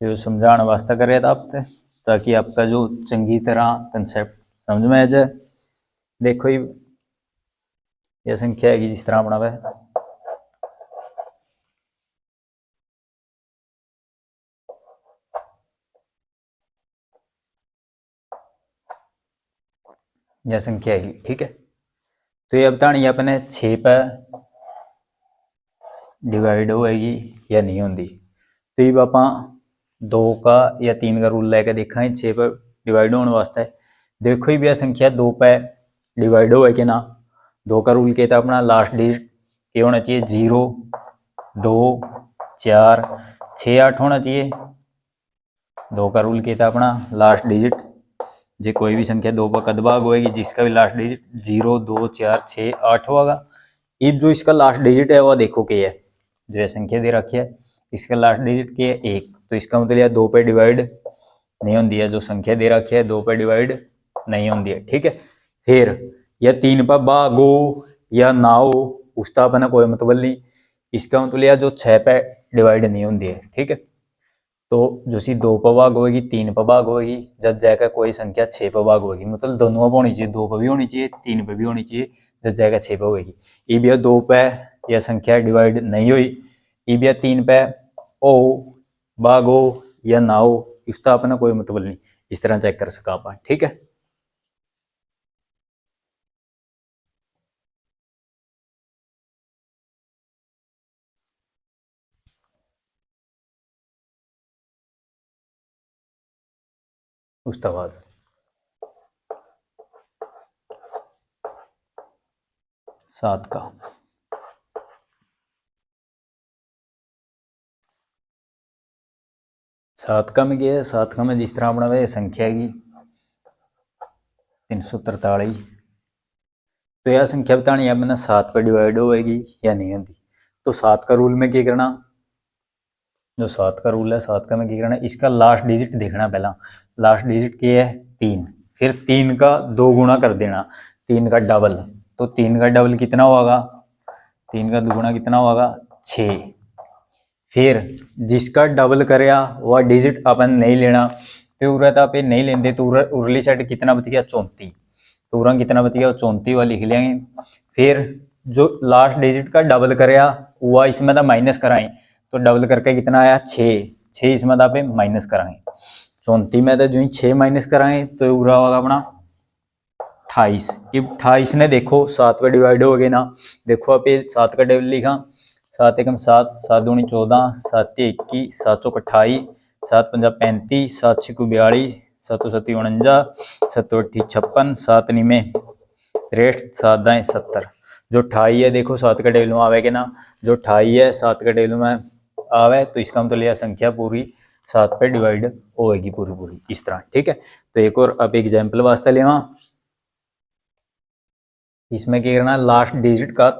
जो समझाने वास्ते करे था आप, ताकि आपका जो चंगी तरह कंसेप्ट समझ में आ जाए। देखो ये संख्या है जिस तरह बनावे, यह संख्या है। ठीक है, तो ये बतानी अपने 6 पे डिवाइड होएगी या नहीं होंगी। तो ये आप 2 का या 3 का रूल लेके देखा 6 पे डिवाइड होने वास्ते। देखो ही भैया संख्या 2 पे डिवाइड होए कि ना। 2 का रूल कहता अपना लास्ट डिजिट ये होना चाहिए 0, 2, 4, 6, 8 होना चाहिए। 2 का रूल कहता अपना लास्ट डिजिट जो कोई भी संख्या 2 पर कद भाग होएगी जिसका भी लास्ट डिजिट 0, 2, 4, 6, 8 होगा। अब जो इसका लास्ट डिजिट है वह देखो क्या है, जो है संख्या दे रखी है इसका लास्ट डिजिट क्या है 1, तो इसका मतलब यह 2 पे डिवाइड नहीं होती है। जो संख्या दे रखी है 2 पे डिवाइड नहीं होती है। ठीक है, फिर यह 3 पर भाग हो या ना हो उसका अपना कोई मतलब नहीं। इसका मतलब यह जो 6 पे डिवाइड नहीं होती है। ठीक है, तो जो सी 2 पर भाग होगी 3 पर भाग होगी, जब जाकर कोई संख्या 6 पर भाग होगी, मतलब दोनों पर होनी चाहिए, 2 पर भी होनी चाहिए 3 पर भी होनी चाहिए, जब जाकर 6 पर होगी। अब यह 2 पे यह संख्या डिवाइड नहीं हुई, अब यह 3 पे हो भाग हो या ना हो इसका अपना कोई मतलब नहीं। इस तरह चेक कर सका आप। ठीक है, उसका बाद 7 का 7 का में क्या है, 7 का में जिस तरह अपना वह संख्या की 343, तो यह संख्या बतानी है मैंने 7 पर डिवाइड होएगी या नहीं होती। तो 7 का रूल में क्या करना, जो 7 का रूल है 7 का में क्या करना, इसका लास्ट डिजिट देखना। पहला लास्ट डिजिट क्या है 3, फिर 3 का 2 गुना कर देना, 3 का डबल। तो 3 का डबल कितना होगा, 3 का दुगुना कितना होगा 6। फिर जिसका डबल करया वह डिजिट अपन नहीं लेना, तो उरता पे नहीं लेंगे तो उरली साइड कितना बच गया 34, तो उरा कितना बच गया 34 वाला लिख लेंगे। फिर जो लास्ट डिजिट का डबल करया वह इसमें था माइनस कराएं, तो डबल करके कितना आया 6, 6 इसमें था पे माइनस कराएं, 34 में तो जो ही 6 माइनस कराएं तो उरा होगा अपना 28। अब 28 ने देखो 7 पे डिवाइड हो गए ना, देखो आप 7 का टेबल लिखा, 7 एकम 7, 7 दूनी 14, 7 21, 7 चौक 28, 7 पंजा 35, 7 छिकू 42, 7 सत्ती 49, 7 अट्ठी 56, 7 निमे 63, 7 दाएं 70। जो 28 है देखो 7 का टेबल में आवेगा ना, जो 28 है 7 का टेबल में आवे तो इसका मतलब यह संख्या पूरी 7 पे डिवाइड होएगी पूरी पूरी इस तरह। ठीक है, तो एक और अब एग्जाम्पल वास्ते लेवा, इसमें क्या करना लास्ट डिजिट का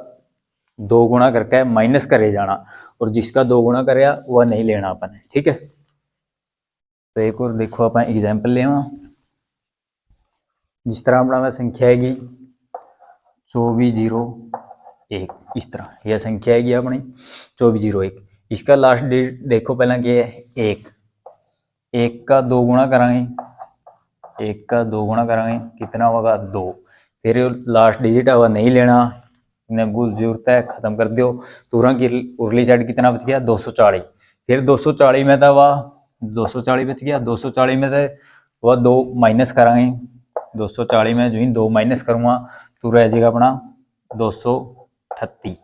2 गुना करके माइनस करे जाना, और जिसका 2 गुना करे वह नहीं लेना अपन। ठीक है, तो एक और देखो अपन एग्जाम्पल लेवा, जिस तरह अपना संख्या हैगी 2401, इस तरह यह संख्या हैगी अपनी 2401। इसका लास्ट डिजिट देखो पहला क्या है 1, 1 का 2 गुना करांगे, 1 का 2 गुना करांगे कितना होगा 2। फिर लास्ट डिजिट है वह नहीं लेना, इन्हें भूल जरूरत है खत्म कर दो। तुरंत की उरली साइड कितना बच गया 240, फिर 240 में था वह 240 बच गया, 240 में थे वह 2 माइनस कराएंगे, 240 में जो ही 2 माइनस करूँगा तो रह जाएगा अपना 238,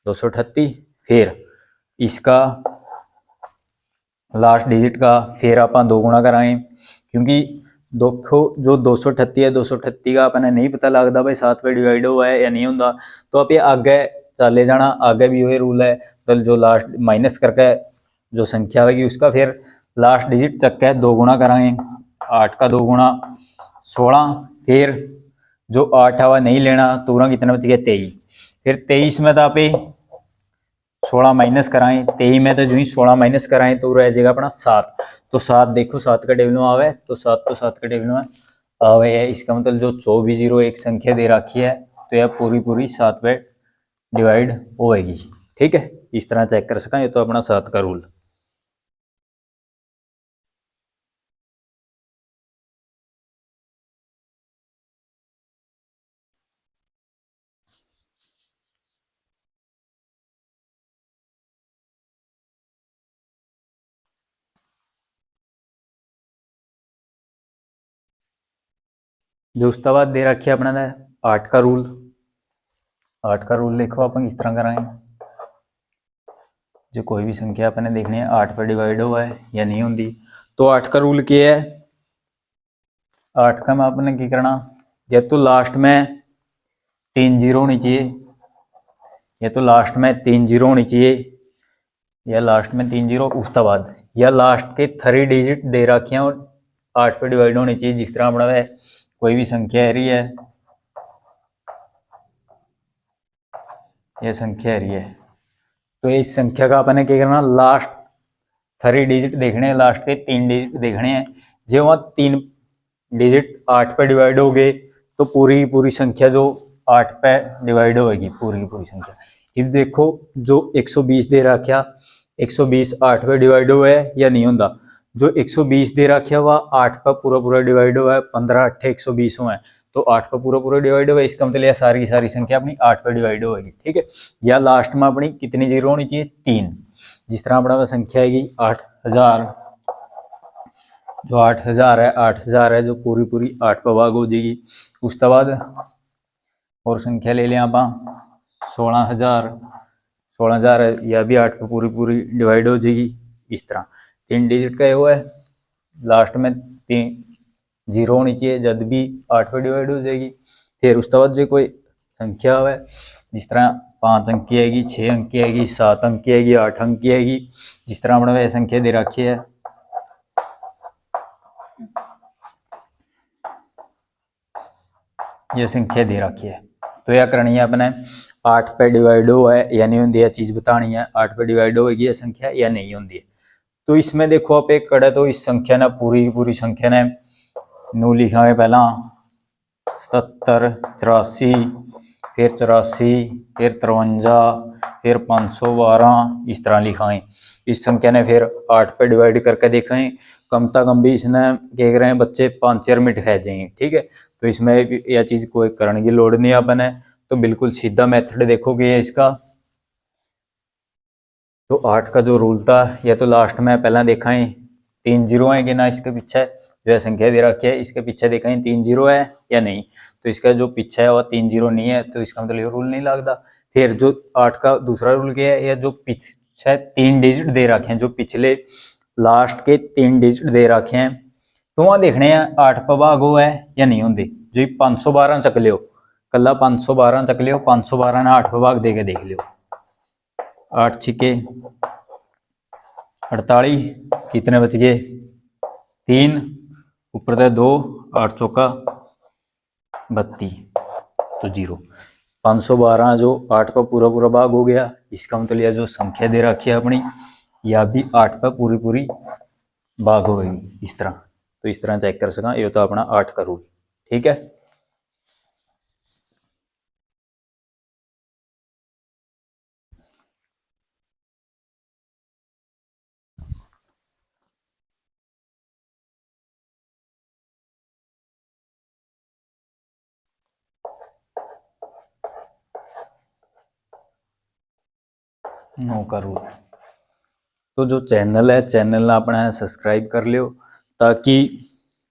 238। फिर इसका लास्ट डिजिट का फिर आप 2 गुना कराएंगे, क्योंकि देखो जो 238 है 238 का अपने नहीं पता लगता भाई 7 पे डिवाइड हुआ है या नहीं होता, तो आप ये आगे चले जाना, आगे भी वही रूल है। तो जो लास्ट माइनस करके जो संख्या होगी उसका फिर लास्ट डिजिट चक के 2 गुना कराएंगे, 8 का 2 गुना 16, फिर जो 8 हवा नहीं लेना तो कितना बच गया 23, फिर 23 में तो आप 16 माइनस कराएं, 23 में तो जो ही 16 माइनस कराएं तो रह जाएगा अपना 7। तो 7 देखो 7 का टेबल में आवे तो 7 तो 7 का टेबल में आवे है। इसका मतलब जो 24 जीरो एक संख्या दे रखी है तो यह पूरी पूरी 7 पे डिवाइड होएगी। ठीक है, इस तरह चेक कर सका, ये तो अपना 7 का रूल। जो उसके बाद दे रखी है अपना 8 का रूल। 8 का रूल देखो अपन इस तरह कराएं, जो कोई भी संख्या अपने देखनी है 8 पर डिवाइड हुआ है या नहीं होती। तो 8 का रूल क्या है, 8 का में आपने क्या करना, या तो लास्ट में 3 जीरो होनी चाहिए, या तो लास्ट में 3 जीरो होनी चाहिए, या लास्ट में 3 जीरो उसके बाद, या लास्ट के 3 डिजिट दे रखे हैं और 8 पे डिवाइड होनी चाहिए। जिस तरह अपना है कोई भी संख्या है रही है, यह संख्या है रही है, तो इस संख्या का अपने क्या करना, लास्ट 3 डिजिट देखने हैं, लास्ट के 3 डिजिट देखने हैं। जो वहाँ 3 डिजिट 8 पे डिवाइड हो गए तो पूरी पूरी संख्या जो 8 पे डिवाइड होगी पूरी की पूरी संख्या। अब देखो जो 120 दे रखा, 120 8 पे डिवाइड हुआ है या नहीं होता। जो 120 दे रखा वह 8 पे पूरा पूरा डिवाइड हुआ है, 15 8 120 हुआ है, तो 8 पे पूरा पूरा डिवाइड हुआ है। इसका मतलब यह सारी की सारी संख्या अपनी 8 पे डिवाइड होगी। ठीक है, या लास्ट में अपनी कितनी जीरो होनी चाहिए, 3। जिस तरह अपना संख्या आएगी 8000, जो 8000 है, 8000 है जो पूरी पूरी 8 पर भाग हो जाएगी। उसके बाद और संख्या ले लिया आप 16000, 16000 है, यह भी 8 पर पूरी पूरी डिवाइड हो जाएगी। इस तरह 3 डिजिट का हुआ है, लास्ट में 3 जीरो होनी चाहिए, जब भी 8 पर डिवाइड हो जाएगी। फिर उसके बाद जो कोई संख्या है, जिस तरह 5 अंक की आएगी, 6 अंक की आएगी, 7 अंक की आएगी, 8 अंक की आएगी। जिस तरह अपने संख्या दे रखी है, ये संख्या दे रखी है, तो यह करनी है अपने 8 पे डिवाइड हुआ है या नहीं होती है, चीज बतानी है 8 पे डिवाइड होगी ये संख्या या नहीं होती है। तो इसमें देखो आप एक कड़े, तो इस संख्या ने पूरी पूरी संख्या ने नू लिखा है पहला 77, 84, फिर 84, फिर 53, फिर 512, इस तरह लिखा है। इस संख्या ने फिर 8 पे डिवाइड करके देखा है, कम से कम भी इसने कह रहे हैं बच्चे 5-4 मिनट खा जाएंगे। ठीक है, तो इसमें यह चीज कोई करने की लोड नहीं अपन है, तो बिल्कुल सीधा मेथड देखोगे इसका। तो 8 का जो रूल था, या तो लास्ट में पहला देखा है 3 जीरो है कि ना, इसके पीछे जो है संख्या दे रखी है, इसके पीछे देखा है 3 जीरो है या नहीं, तो इसका जो पीछे है वह 3 जीरो नहीं है, तो इसका मतलब रूल नहीं लगता। फिर जो 8 का दूसरा रूल क्या है, या जो पीछे 3 डिजिट दे रखे हैं, जो पिछले लास्ट के 3 डिजिट दे रखे हैं, तो वहां देखने हैं 8 पर भाग हो है या नहीं होंगे। जो 512 चक लियो, कला 512 चक लियो, 512 ने 8 पर भाग दे के देख लियो, 8 छिके 48, कितने बच गए 3, ऊपर दे 2, 8 चौका 32, तो 0। 512 जो 8 पर पूरा पूरा भाग हो गया, इसका मतलब यह जो संख्या दे रखी है अपनी, यह भी 8 पर पूरी पूरी भाग हो गई इस तरह। तो इस तरह चेक कर सका, ये तो अपना 8 का रूल। ठीक है, नो का रूल। तो जो चैनल है, चैनल अपना सब्सक्राइब कर लियो, ताकि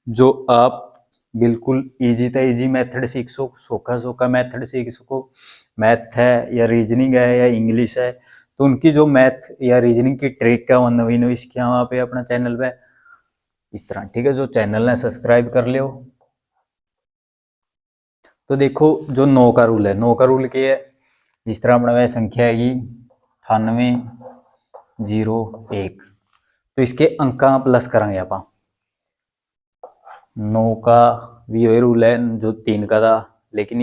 जो आप बिल्कुल इजी तो इजी मेथड सीख सको, सोखा सोखा मेथड सीख सको। मैथ है या रीजनिंग है या इंग्लिश है, तो उनकी जो मैथ या रीजनिंग की ट्रिक है वो नवी नवी सीखिया वहाँ पे अपना चैनल पे इस तरह। ठीक है, जो चैनल है सब्सक्राइब कर लियो। तो देखो जो 9 का रूल है, 9 का रूल क्या है, जिस तरह अपना वह संख्या हैगी 9801, तो इसके अंका प्लस करेंगे आप। 9 का भी वही रूल है जो 3 का था, लेकिन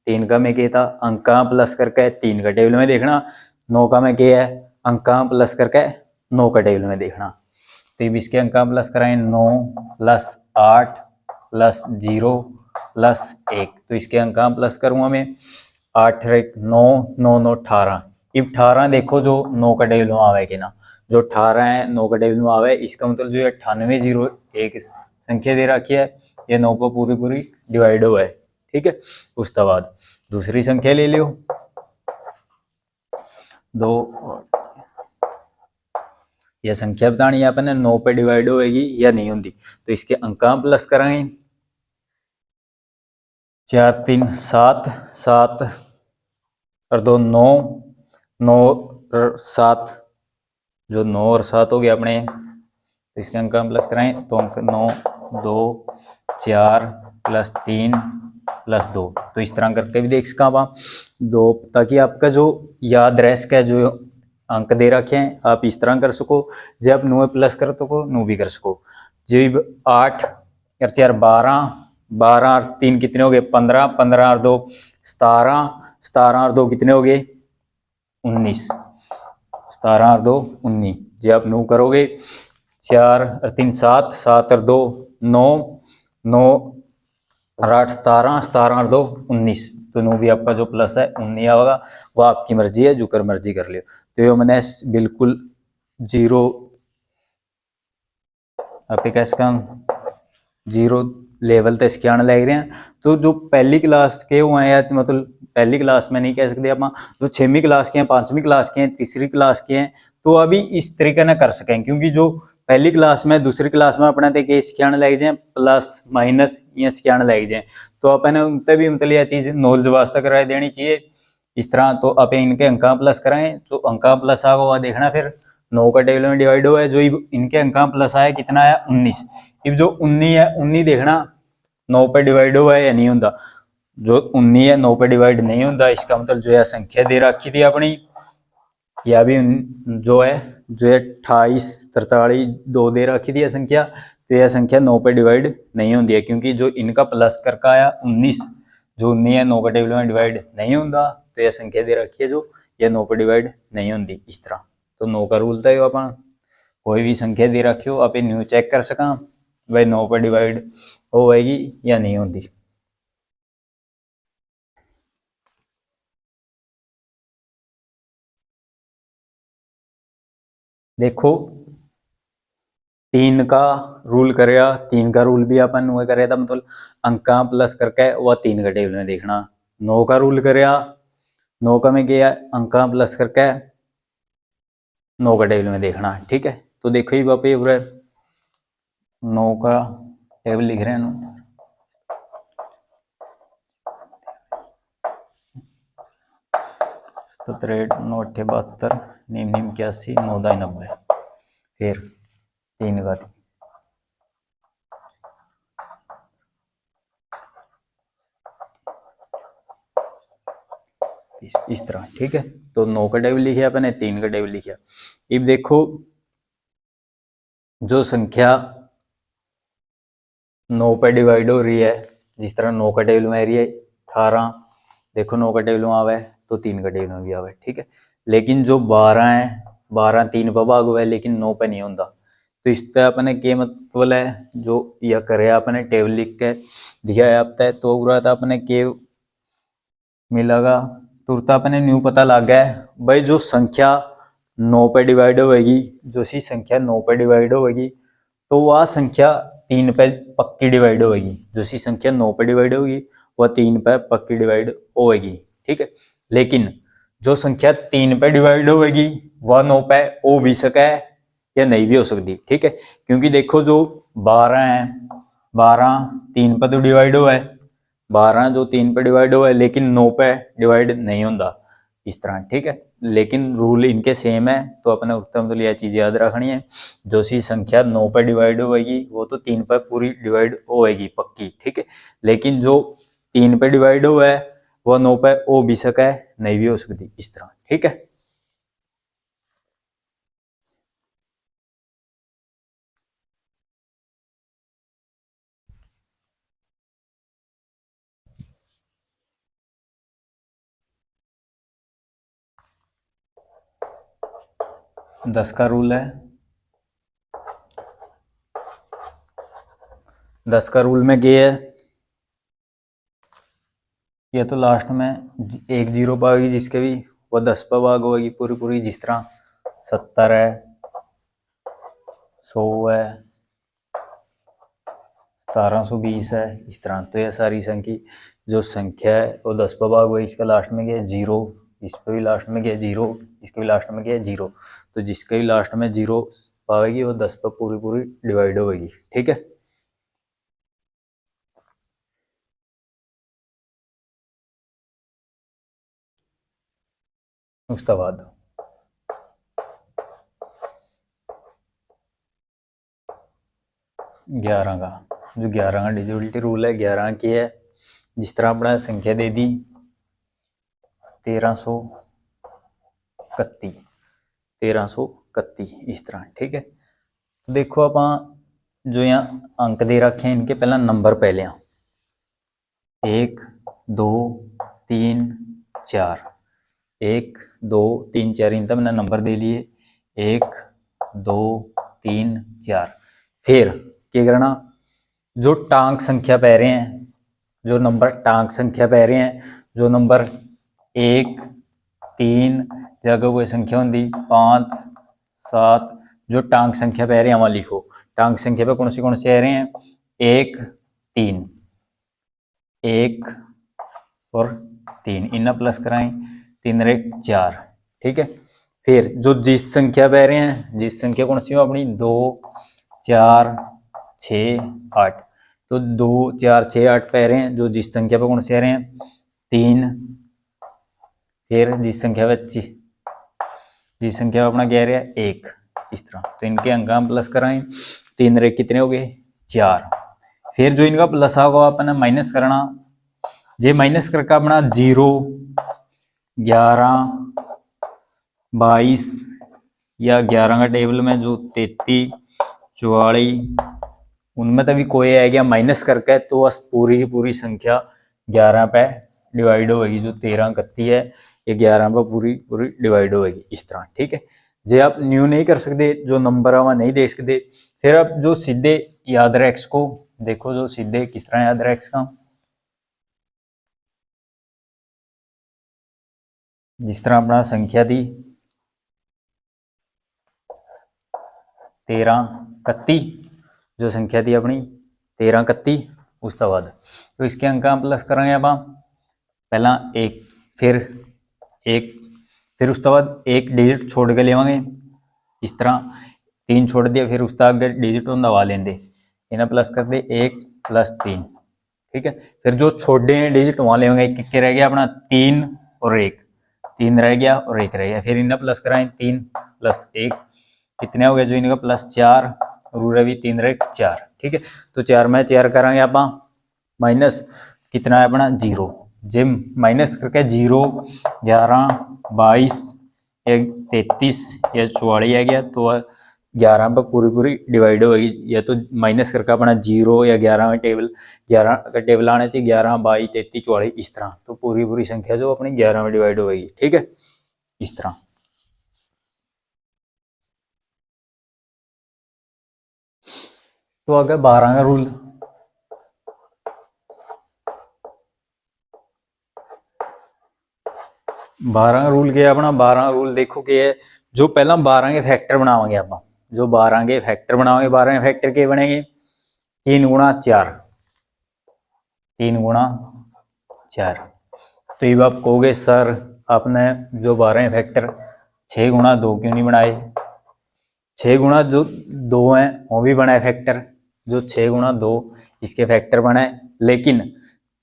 3 का में क्या था अंका प्लस करके 3 का टेबल में देखना, 9 का में क्या है अंका प्लस करके 9 का टेबल में देखना। तो अब इसके अंका प्लस कराएं 9 प्लस 8 प्लस 0 प्लस 1, तो इसके अंका प्लस करूंगा मैं 8 9 9 9 18। अब 18 देखो जो 9 का टेबल में आवे कि ना, जो 18 है 9 का टेबल में आवे, इसका मतलब जो 9801 संख्या दे रखी है ये 9 पर पूरी पूरी डिवाइड हुआ है, ठीक है। उसके बाद दूसरी संख्या ले लियो, दो यह संख्या बतानी है अपने 9 पे डिवाइड होएगी या नहीं होती, तो इसके अंका प्लस कराएं 4 3 7 7 और 2 9 9 और 7, जो 9 और 7 हो गया अपने, तो इसके अंक हम प्लस कराएं तो अंक 9 2 4 प्लस 3 प्लस 2, तो इस तरह करके भी देख सका आप दो, ताकि आपका जो याद रह सके जो अंक दे रखे हैं आप इस तरह कर सको, जब नो प्लस कर सको नो भी कर सको। जब 8 और 4 12 12 और 3 कितने हो गए 15 15 और 2 17 17 और 2 कितने हो गए 19 17 और 2 19। जब आप नो करोगे 4 और 3 7 7 और 2 9 9 और 8 17 17 और 2 19, तो नो भी आपका जो प्लस है 19 आएगा, वो आपकी मर्जी है जो कर मर्जी कर लियो। तो ये मैंने बिल्कुल जीरो आप कैसे जीरो लेवल तक इसके आने लग रहे हैं। तो जो पहली क्लास के हुए हैं या मतलब पहली क्लास में नहीं कह सकते आप, जो 6वीं क्लास के हैं 5वीं क्लास के हैं तीसरी क्लास के हैं, तो अभी इस तरीके ना कर सकें, क्योंकि जो पहली क्लास में दूसरी क्लास में अपने के सिखाने लग जाए प्लस माइनस या सिखाने लग जाए, तो अपने उनसे भी मतलब यह चीज नॉलेज वास्ता करा देनी चाहिए इस तरह। तो आप इनके अंका प्लस कराएं, जो अंका प्लस आएगा वह देखना फिर 9 का टेबल में डिवाइड हुआ है, जो इनके अंका प्लस आया कितना आया 19। अब जो 19 है 19 देखना 9 पे डिवाइड हुआ है या नहीं होता, जो 19 है 9 पे डिवाइड नहीं होता, इसका मतलब जो है संख्या दे रखी थी अपनी या भी जो है 28 43 2 दे रखी थी यह संख्या, तो यह संख्या 9 पे डिवाइड नहीं होती है, क्योंकि जो इनका प्लस करके आया 19, जो 19 है 9 के टेबल में डिवाइड नहीं होता, तो यह संख्या दे रखी है जो यह 9 पे डिवाइड नहीं होती इस तरह। तो 9 का रूल था अपन कोई भी संख्या दे रखी हो आप न्यू चेक कर सका भाई 9 पे डिवाइड होएगी या नहीं होती। देखो 3 का रूल करेगा, 3 का रूल भी अपन वो करे था मतलब अंका प्लस करके वह 3 का टेबल में देखना। 9 का रूल करेगा 9 का में क्या अंका प्लस करके 9 का टेबल में देखना, ठीक है। तो देखो ये बापे पूरा 9 का टेबल लिख रहे हैं 67 9 72 निम निम 81 9 दाई 90, फिर 3 का इस तरह, ठीक है। तो 9 का टेबल लिखा अपने 3 का टेबल लिखा। अब देखो जो संख्या 9 पे डिवाइड हो रही है, जिस तरह 9 का टेबल में आ रही है 18, देखो 9 का टेबल में आवे तो 3 का टेबल में भी आवे, ठीक है। लेकिन जो 12 है 12 3 पर भाग हुआ है लेकिन 9 पे नहीं होता, तो इससे अपने के मतलब है जो यह करे अपने टेबल लिख के दिया है आपने, तो पूरा था अपने के मिलेगा तुरंत अपने न्यू पता लग गया भाई जो संख्या 9 पे डिवाइड होगी, जो सी संख्या 9 पे डिवाइड होगी तो वह संख्या 3 पे पक्की डिवाइड होगी, जो सी संख्या 9 पे डिवाइड होगी वह 3 पे पक्की डिवाइड होगी, ठीक है। लेकिन जो संख्या 3 पे डिवाइड होगी वह 9 पे हो भी सके या नहीं भी हो सकती, ठीक है। क्योंकि देखो जो 12 है 12 3 पे तो डिवाइड हुआ है, 12 जो 3 पे डिवाइड हुआ है लेकिन 9 पे डिवाइड नहीं होता इस तरह, ठीक है। लेकिन रूल इनके सेम है, तो अपने उत्तम तो यह चीज याद रखनी है जो सी संख्या 9 पे डिवाइड होगी वो तो 3 पे पूरी डिवाइड होगी पक्की, ठीक है। लेकिन जो 3 पे डिवाइड हुआ है वह 9 पे हो भी सका है नहीं भी हो सकती इस तरह, ठीक है। 10 का रूल है। 10 का रूल में ये है, ये तो लास्ट में एक जीरो पाएगी जिसके भी, वो 10 पर भाग होगी पूरी पूरी, जिस तरह 70 है, 100 है, 1720 है, इस तरह। तो ये सारी संख्या जो संख्या है वो 10 पर भाग हुई, इसका लास्ट में गया जीरो, इस पर भी लास्ट में गया जीरो, इसके भी लास्ट में गया जीरो। तो जिसके भी लास्ट में जीरो पाएगी वो 10 पर पूरी पूरी डिवाइड होगी। ठीक है, उसके बाद 11 का, जो 11 का डिजिबिलिटी रूल है, 11 की है, जिस तरह अपना संख्या दे दी 1331, 1331 इस तरह। ठीक है, तो देखो आप जो यहाँ अंक दे रखे हैं इनके पहला नंबर पहले 1 2 3 4, 1 2 3 4, इन तक मैंने नंबर दे लिए 1 2 3 4। फिर क्या करना, जो टांक संख्या पै रहे हैं, जो नंबर टांक संख्या पै रहे हैं, जो नंबर 1 3 जगह कोई संख्या होंगी 5 7, जो टांक संख्या पै रहे हैं वहां लिखो। टांक संख्या पे कौन से आ रहे हैं, 1 3, 1 और 3, इन्हें प्लस कराएं, 3 रे 4। ठीक है, फिर जो जिस संख्या पै रहे हैं, जिस संख्या कौन सी हो अपनी 2 4 6 8, तो 2 4 6 8 पै रहे हैं, जो जिस संख्या पे कौन से आ रहे हैं 3। फिर जिस संख्या पे जिस संख्या पे अपना कह रहा है 1, इस तरह। तो इनके अंक हम प्लस कराएं, 3 रे कितने हो गए 4। फिर जो इनका प्लस होगा अपना माइनस करना, जे माइनस करके अपना 0 11 22 या 11 का टेबल में जो 33 44 उनमें तभी कोई आ गया माइनस करके, तो बस पूरी की पूरी संख्या 11 पे डिवाइड होगी। जो 1331 है ये 11 पे पूरी पूरी डिवाइड होगी इस तरह। ठीक है, जे आप न्यू नहीं कर सकते, जो नंबर है वह नहीं दे सकते, फिर आप जो सीधे याद रहे एक्स को, देखो जो सीधे किस तरह याद रहे एक्स का, जिस तरह अपना संख्या थी 1331, जो संख्या थी अपनी 1331, उसके बाद तो इसके अंक हम प्लस करेंगे आप पहला एक, फिर एक, फिर उसके बाद एक डिजिट छोड़ के लेवांगे इस तरह, 3 छोड़ दिया, फिर उसका आगे डिजिट हम दबा लेंगे, इन्हें प्लस कर दे 1 + 3। ठीक है, फिर जो छोड़े हैं डिजिट वहां लेवांगे, एक रह गया अपना 3 और 1, 3 रह गया और 1 रह गया, फिर इन्हें प्लस कराएं 3 + 1 कितने हो गए, जो इनका +4 और भी 3 रहे 4। ठीक है, तो 4 में 4 करांगे आप माइनस, कितना है अपना 0, जिम माइनस करके 0 11 22 33 या 44 आ गया, तो 11 पर पूरी पूरी डिवाइड होगी, या तो माइनस करके अपना 0 या 11 में टेबल 11 का टेबल आना चाहिए, 11 22 33 44 इस तरह, तो पूरी पूरी संख्या जो अपनी 11 में डिवाइड होगी। ठीक है, इस तरह। तो अगर 12 का रूल, 12 का रूल क्या है अपना, 12 का रूल देखो क्या है, जो पहला 12 के फैक्टर बनावांगे आप, जो 12 के फैक्टर बनाओगे, 12 के फैक्टर के बनेंगे 3 × 4, 3 × 4। तो ये आप कहोगे सर आपने जो 12 फैक्टर 6 × 2 क्यों नहीं बनाए, 6 × जो 2 है वो भी बनाए फैक्टर, जो 6 × 2 इसके फैक्टर बनाए, लेकिन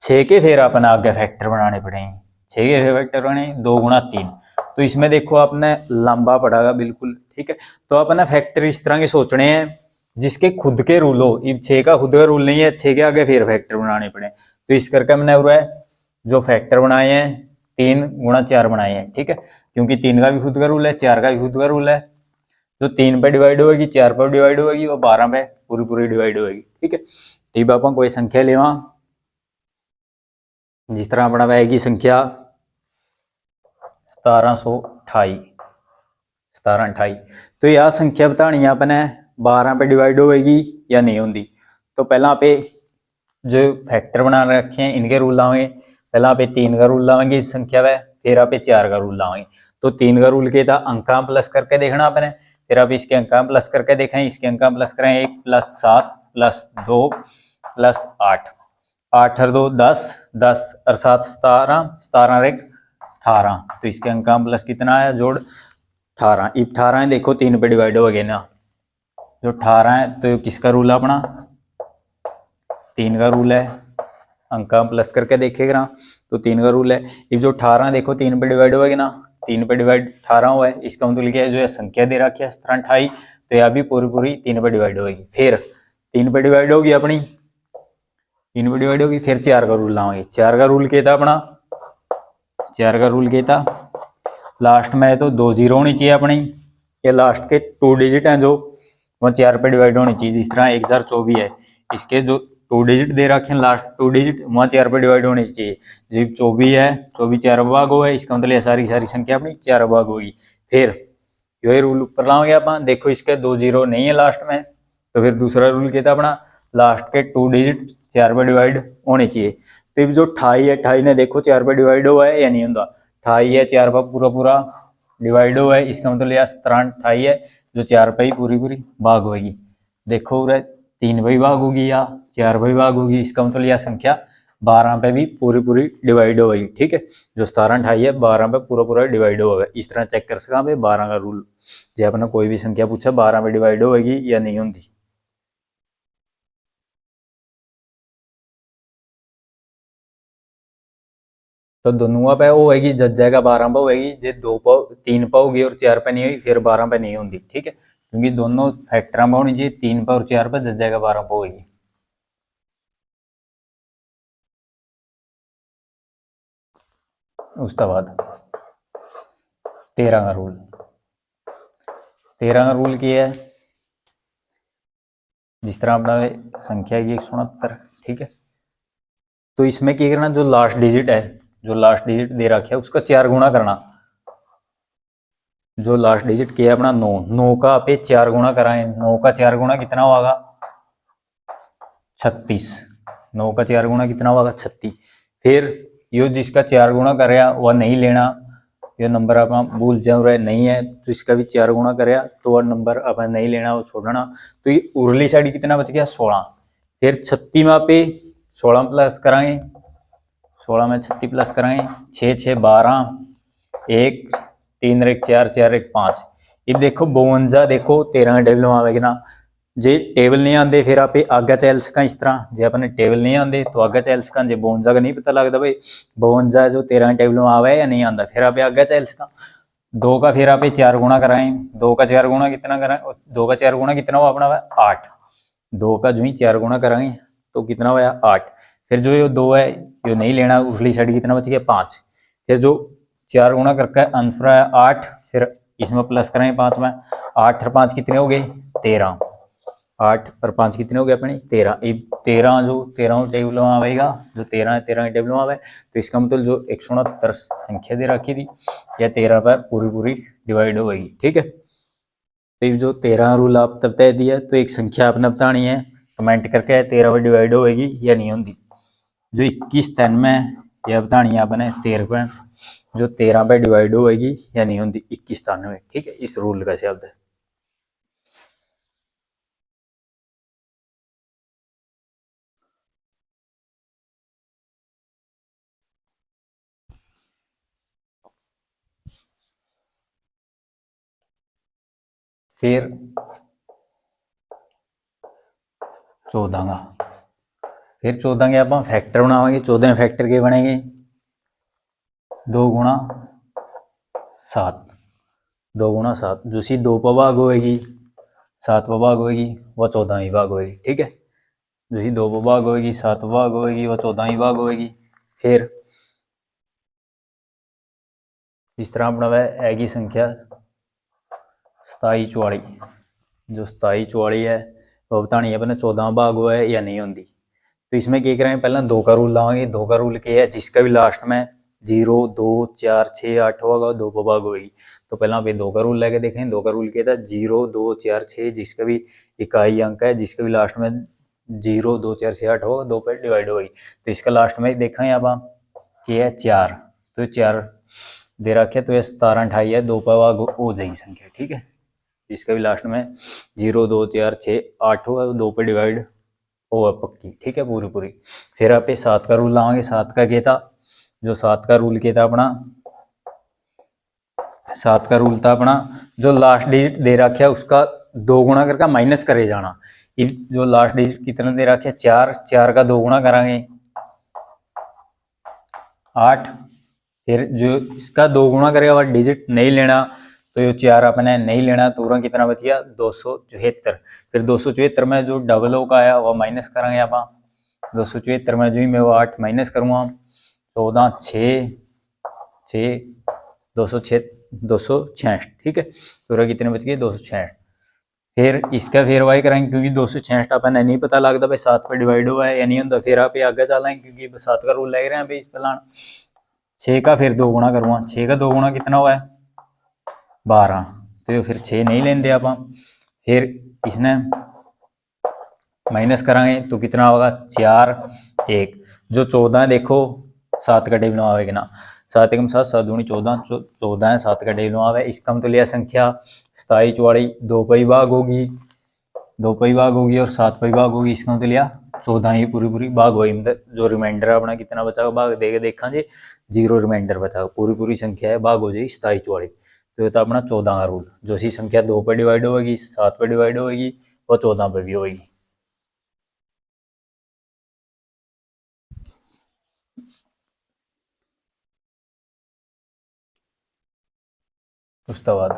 6 के फिर अपने आगे फैक्टर बनाने पड़ेंगे, 6 के फैक्टर बने 2 × 3, तो इसमें देखो आपने लंबा पड़ेगा बिल्कुल। ठीक है, तो अपना फैक्टर इस तरह के सोचने हैं जिसके खुद के रूल हो, 6 का खुद का रूल नहीं है, 6 के आगे फिर फैक्टर बनाने पड़े, तो इस करके मैंने हुआ है जो फैक्टर बनाए हैं 3 × 4 बनाए हैं। ठीक है, क्योंकि 3 का भी खुद का रूल है, 4 का भी खुद का रूल है, जो 3 पे डिवाइड होगी 4 पे डिवाइड होगी और 12 पे पूरी पूरी डिवाइड होगी। ठीक है, तो आप कोई संख्या लेवा, जिस तरह अपना आएगी संख्या 1728, 17 28। तो यह संख्या बतानी है अपने 12 पे डिवाइड होगी या नहीं होगी। तो पहला आप जो फैक्टर बना रखे हैं इनके रूल लाएंगे। पहला आप 3 का रूल लाएंगे इस संख्या में, फिर आप 4 का रूल लाएंगे। तो 3 का रूल के था अंका प्लस करके देखना आपने, फिर आप इसके अंका प्लस करके देखें, इसके अंका प्लस करें 1 + 7 + 2 + 8, 8 और 2 10, 10 और 7 17, 17 और 1 18। तो इसके अंका प्लस कितना आया जोड़ 18। 18 है देखो 3 पे डिवाइड हो गए ना, जो 18 है तो किसका रूल है अपना 3 का रूल है। अंका प्लस करके देखेगा तो 3 का रूल है। ये जो 18 देखो 3 पे डिवाइड होगा ना, 3 पे डिवाइड 18 हुआ है, इसका मतलब क्या है जो संख्या दे रखी है 17 28, तो यह भी पूरी 3 पे डिवाइड होगी। फिर 3 पे डिवाइड होगी अपनी, 3 पे डिवाइड होगी, फिर 4 का रूल लाओगे। 4 का रूल क्या था अपना, 4 का रूल क्या था लास्ट में तो 2 जीरो होनी चाहिए अपनी, ये लास्ट के 2 डिजिट हैं जो वो 4 पे डिवाइड होनी चाहिए। जिस तरह 1024 है, इसके जो 2 डिजिट दे रखे हैं लास्ट 2 डिजिट वहाँ 4 पे डिवाइड होनी चाहिए। जब 24 है, 24 4 भाग हो है, इसका मतलब सारी संख्या अपनी 4 भाग होगी। फिर यही रूल ऊपर लाओगे आप, देखो इसके 2 जीरो नहीं है लास्ट में, तो फिर दूसरा रूल क्या था अपना लास्ट के 2 डिजिट 4 पे डिवाइड होने चाहिए। तो ये जो 28 है, 28 ने देखो 4 पे डिवाइड हुआ है या नहीं होता, 28 है 4 पर पूरा डिवाइड हुआ है, इसका मतलब यह 17 28 है जो 4 पे ही पूरी भाग होगी। देखो 3 पे भाग होगी या 4 पे भाग होगी, इसका मतलब यह संख्या 12 पे भी पूरी डिवाइड होगी। ठीक है, जो 17 28 है 12 पे पूरा डिवाइड होगा। इस तरह चेक कर सका 12 का रूल, जो अपने कोई भी संख्या पूछा 12 पे डिवाइड होगी या नहीं होती। तो दोनों पे होगी जज जाएगा 12 पे होगी, जे 2 पे 3 पे होगी और 4 पे नहीं हुई फिर 12 पे नहीं होती। ठीक है, क्योंकि दोनों फैक्टर में होनी चाहिए, 3 पे और 4 पे जज जाएगा 12 पे होगी। उसके बाद 13 का रूल, 13 का रूल क्या है, जिस तरह अपना संख्या है 169। ठीक है, तो इसमें क्या करना, जो लास्ट डिजिट है, जो लास्ट डिजिट दे रखा है उसका 4 गुना करना। जो लास्ट डिजिट क्या है अपना 9, 9 का आप 4 गुना कराएं, 9 का 4 गुना कितना होगा 36, 9 का 4 गुना कितना होगा 36। फिर यो जिसका 4 गुना कर रहा वह नहीं लेना, ये नंबर आप भूल जाओ रहे नहीं है तो इसका भी 4 गुना कर तो वह नंबर आप नहीं लेना, वो छोड़ना। तो ये उर्ली साइड कितना बच गया 16। फिर 36 में पे 16 प्लस कराएंगे, 16 में 36 प्लस कराएंगे, 6 6 12, 1 3 1 4 4 1 5। ये देखो 52 देखो 13 टेबल में आवेगी ना, जे टेबल नहीं आते फिर आप आगे चल सका। इस तरह जे अपने टेबल नहीं आते तो आगे चल सका, जे 52 का नहीं पता लगता भाई 52 जो 13 टेबल में आवे या नहीं आता, फिर आप आगे चल सका। 2 का फिर आप 4 गुना कराएं, 2 का 4 गुना कितना कराएं, 2 का 4 गुना कितना हुआ अपना 8, 2 का जो ही 4 गुना कराएंगे तो कितना हुआ 8। फिर जो ये 2 है ये नहीं लेना, उरली साइड कितना बच गया 5। फिर जो 4 गुना करके आंसर आया 8, फिर इसमें प्लस करेंगे 5 में, 8 और 5 कितने हो गए 13, 8 और 5 कितने हो गए अपने 13। 13 जो 13 टेबल में आएगा, जो 13 है 13 टेबल में आवे, तो इसका मतलब जो 169 संख्या दे रखी थी यह 13 पर पूरी डिवाइड होगी। ठीक है, तो जो 13 रूल आप तब तय दिया, तो एक संख्या आपने बतानी है, कमेंट करके 13 पर डिवाइड होगी या नहीं होती। जो 21 तन में यह बतानी है आपने 13 पर जो 13 पे डिवाइड होगी या नहीं होती 21 तन में। ठीक है, इस रूल का शब्द है। फिर 14 का, फिर 14 के आप फैक्टर बनावेंगे, 14 फैक्टर के बनेंगे 2 गुणा 7, 2 गुणा 7, जो सी 2 पर भाग होगी 7 पर भाग होगी वह 14वीं भाग होगी। ठीक है, जो सी 2 पर भाग होगी 7 पर भाग होगी वह 14वीं भाग होगी। फिर इस तरह अपना वह आएगी संख्या 27 44, जो 27 44 है वो बतानी है अपने 14 भाग हुआ है या नहीं होती। तो इसमें क्या करेंगे, पहले 2 का रूल लाएंगे। 2 का रूल क्या है, जिसका भी लास्ट में 0 2 4 6 8 होगा 2 पर भाग होगी, तो पहला पे 2 का रूल लेके देखें। 2 का रूल क्या था, 0 2 4 6, जिसका भी इकाई अंक है, जिसका भी लास्ट में 0 2 4 6 8 होगा, 2 पे डिवाइड होगी। तो इसका लास्ट में देखा यहाँ पर क्या है 4, तो 4 दे रखे, तो ये 17 28 है, 2 पे भाग हो जाएगी संख्या, ठीक है। इसका भी लास्ट में 0 2 4 6 8 होगा, 2 पे डिवाइड होगा पक्की, ठीक है, पूरी पूरी। फिर आप 7 का रूल लाओगे। 7 का क्या था, जो 7 का रूल क्या था अपना, 7 का रूल था अपना, जो लास्ट डिजिट दे रखा है उसका 2 गुणा करके माइनस करे जाना। जो लास्ट डिजिट कितना दे रखा है 4, 4 का 2 गुणा करांगे 8, फिर जो इसका 2 गुणा करेगा वह डिजिट नहीं लेना, तो ये 4 अपने नहीं लेना, तो कितना बच गया 274। फिर 274 में जो डबल ओ का आया वह माइनस करेंगे आप। 274 में जो मैं वो 8 माइनस करूँगा, 14 6 6 266, ठीक है। तो कितने बच गए 266। फिर इसका फिर वाई करेंगे, क्योंकि 266 अपन नहीं पता लगता भाई 7 पे डिवाइड हुआ है या नहीं होता। फिर आप आगे चलेंगे, क्योंकि 7 का रूल लग रहे हैं भाई इस पर 6 का फिर 2 गुणा करूँगा। 6 का 2 गुणा कितना हुआ है 12, तो फिर 6 नहीं लेंगे आप। फिर इसने माइनस कराएंगे तो कितना होगा 4 1, जो 14 है देखो 7 का टेबल आवेगा ना, 7 एकम 7 7 दूनी 14, 14 है 7 का टेबल आवे। इसका मतलब लिया संख्या 27 44 2 पई भाग होगी, 2 पई भाग होगी और 7 पई भाग होगी। इसका मतलब लिया 14 ही पूरी पूरी भाग होगी। मतलब जो रिमाइंडर अपना कितना बचा भाग देके देखा जी 0 रिमाइंडर बचा, पूरी पूरी संख्या है भाग हो जाएगी 27 44। तो ये था अपना 14 का रूल। जो सी संख्या 2 पे डिवाइड होगी 7 पे डिवाइड होगी वो 14 पे भी होगी। उसके बाद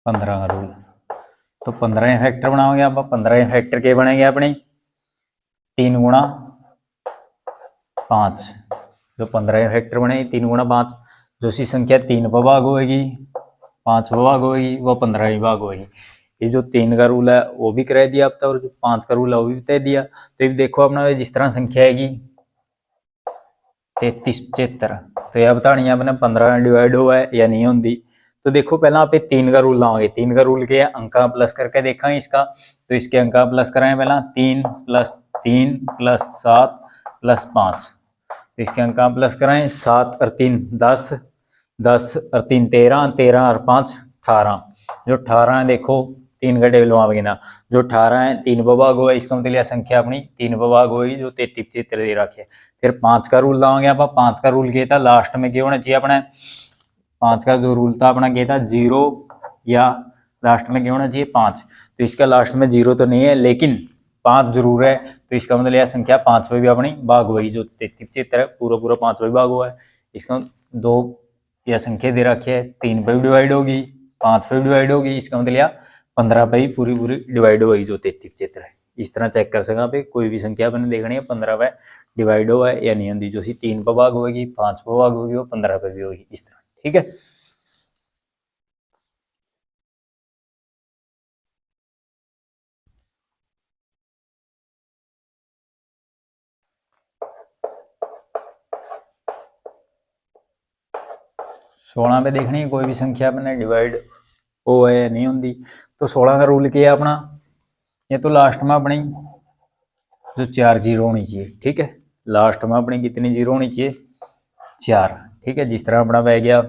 15 का रूल, तो 15 फैक्टर बनाओगे आप। 15 फैक्टर के बनेंगे अपने 3 गुणा 5, जो 15 फैक्टर बने 3 गुणा 5, जो सी संख्या 3 पर भाग होगी 5 पर भाग होगी वो 15 ही भाग होगी। ये जो 3 का रूल है वो भी करा दिया आपका, और जो 5 का रूल है वो भी बता दिया। तो ये देखो अपना जिस तरह संख्या आएगी 33 75, तो यह बतानी है अपने 15 डिवाइड हुआ है या नहीं होती। तो देखो पहला आप 3 का रूल लाओगे। 3 का रूल क्या है, अंका प्लस करके देखेंगे इसका। तो इसके अंका प्लस कराएं पहला 3 + 3 + 7 + 5, तो इसके अंका प्लस कराएं 7 और 3 10, 10 और 3 13, 13 और 5 18। जो 18 है देखो 3 का टेबल वहां ना, जो 18 है 3 भाग हुआ, इसका मतलब संख्या अपनी 3 भाग होगी, जो 33 75 दे रखे। फिर 5 का रूल लाओगे आप। 5 का रूल क्या था, लास्ट में क्या होना चाहिए अपने, 5 का जो रूल था अपना क्या था 0 या लास्ट में क्या होना चाहिए 5। तो इसका लास्ट में 0 तो नहीं है लेकिन 5 जरूर है, तो इसका मतलब यह संख्या 5 पे भी अपनी भाग हुई, जो 33 75 है पूरा पूरा 5 पे भाग हुआ है। इसका 2 यह संख्या दे रखी है 3 पे भी डिवाइड होगी 5 पे भी डिवाइड होगी, इसका मतलब यह 15 पे ही पूरी पूरी डिवाइड होगी, जो 33 75 है। इस तरह चेक कर सका पे कोई भी संख्या अपने देखनी है 15 पे डिवाइड हुआ है या नहीं होती, जो सी 3 पे भाग होगी 5 पे भाग होगी वो 15 पे भी होगी, इस तरह, ठीक है। सोलह पे देखनी है कोई भी संख्या अपने डिवाइड हो है या नहीं होती। तो 16 का रूल क्या है अपना, ये तो लास्ट में अपनी जो 4 जीरो होनी चाहिए, ठीक है। लास्ट में अपनी कितनी जीरो होनी चाहिए 4, ठीक है। जिस तरह अपना बह गया